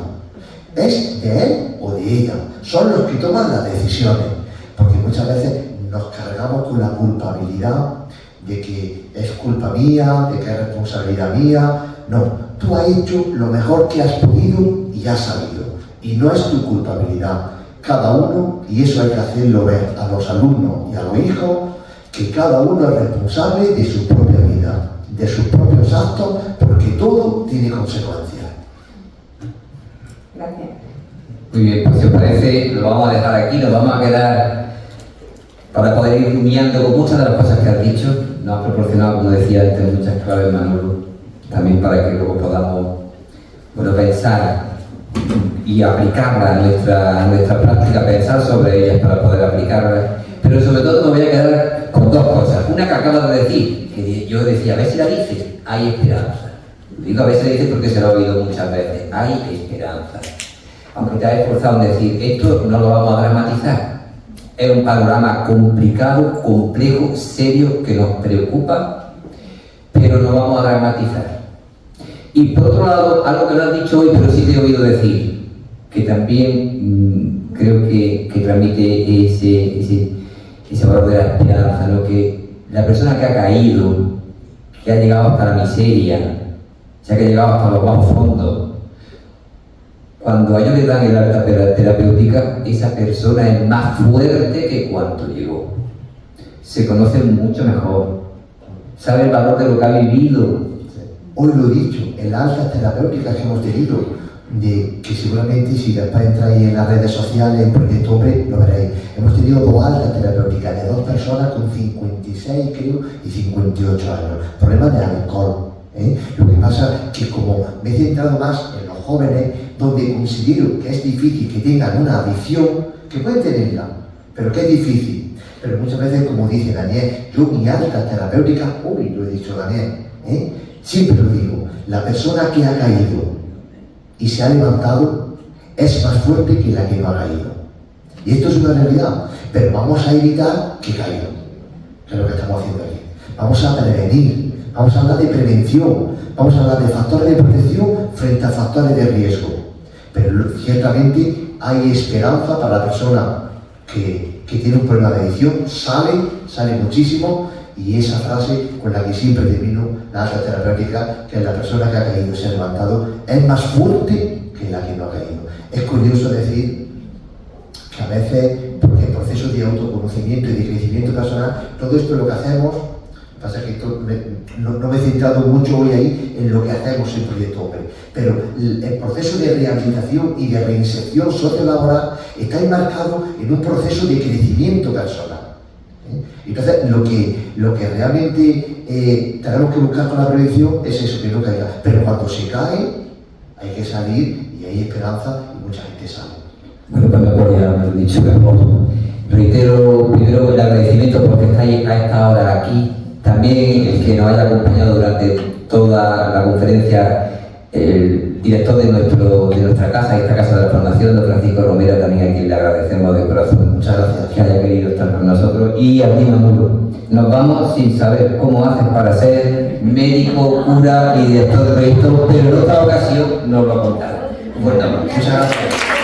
C: es de él o de ella. Son los que toman las decisiones, porque muchas veces nos cargamos con la culpabilidad de que es culpa mía, de que es responsabilidad mía. No, tú has hecho lo mejor que has podido y has sabido. Y no es tu culpabilidad. Cada uno, y eso hay que hacerlo ver a los alumnos y a los hijos, que cada uno es responsable de su propia vida, de sus propios actos, porque todo tiene consecuencias.
G: Gracias.
B: Muy bien, pues si os parece, lo vamos a dejar aquí, nos vamos a quedar para poder ir rumiando con muchas de las cosas que has dicho. Nos has proporcionado, como decía antes, muchas claves, Manolo, también para que luego podamos, pensar y aplicarlas a nuestra práctica, pensar sobre ellas para poder aplicarlas. Pero sobre todo me voy a quedar con dos cosas. Una que acabas de decir, que yo decía, a ver si la dice, hay esperanza. Digo a veces dice porque se lo he oído muchas veces, hay esperanza. Aunque te has esforzado en decir, esto no lo vamos a dramatizar. Es un panorama complicado, complejo, serio, que nos preocupa, pero no vamos a dramatizar. Y por otro lado, algo que no has dicho hoy, pero sí te he oído decir, que también creo que transmite ese valor de la esperanza, ¿no? Que la persona que ha caído, que ha llegado hasta la miseria, que ha llegado hasta los bajos fondos, cuando a ellos le dan el alta terapéutica, esa persona es más fuerte que cuando llegó. Se conoce mucho mejor, sabe el valor de lo que ha vivido.
C: Hoy lo he dicho, en las altas terapéuticas que hemos tenido, de que seguramente si después entráis en las redes sociales, en Proyecto Hombre, lo veréis. Hemos tenido dos altas terapéuticas de dos personas con 56, creo, y 58 años. Problemas de alcohol. Lo que pasa es que como me he centrado más en los jóvenes, donde considero que es difícil que tengan una adicción, que pueden tenerla, pero que es difícil. Pero muchas veces, como dice Daniel, yo mi alta terapéutica, hoy lo he dicho Daniel, siempre lo digo, la persona que ha caído y se ha levantado es más fuerte que la que no ha caído. Y esto es una realidad, pero vamos a evitar que caigan, que es lo que estamos haciendo aquí. Vamos a prevenir, vamos a hablar de prevención, vamos a hablar de factores de protección frente a factores de riesgo. Pero ciertamente hay esperanza para la persona que tiene un problema de adicción, sale muchísimo, y esa frase con la que siempre termino la alta terapéutica, que es la persona que ha caído y se ha levantado, es más fuerte que la que no ha caído. Es curioso decir que a veces, porque el proceso de autoconocimiento y de crecimiento personal, todo esto es lo que hacemos. Pasa que no me he centrado mucho hoy ahí en lo que hacemos en Proyecto Hombre, pero el proceso de rehabilitación y de reinserción sociolaboral está enmarcado en un proceso de crecimiento personal. Entonces, lo que realmente tenemos que buscar con la prevención es eso, que no caiga. Pero cuando se cae, hay que salir y hay esperanza y mucha gente sale.
B: Bueno, pues me podría haber dicho mejor. Reitero primero el agradecimiento porque estáis a esta hora aquí. También el que nos haya acompañado durante toda la conferencia, el director de nuestra casa, esta casa de la Fundación, don Francisco Romero, también a quien le agradecemos de corazón. Muchas gracias que haya querido estar con nosotros. Y a ti, Manolo, nos vamos sin saber cómo haces para ser médico, cura y director de proyectos, pero en otra ocasión nos lo contarás. Un fuerte abrazo. Muchas gracias.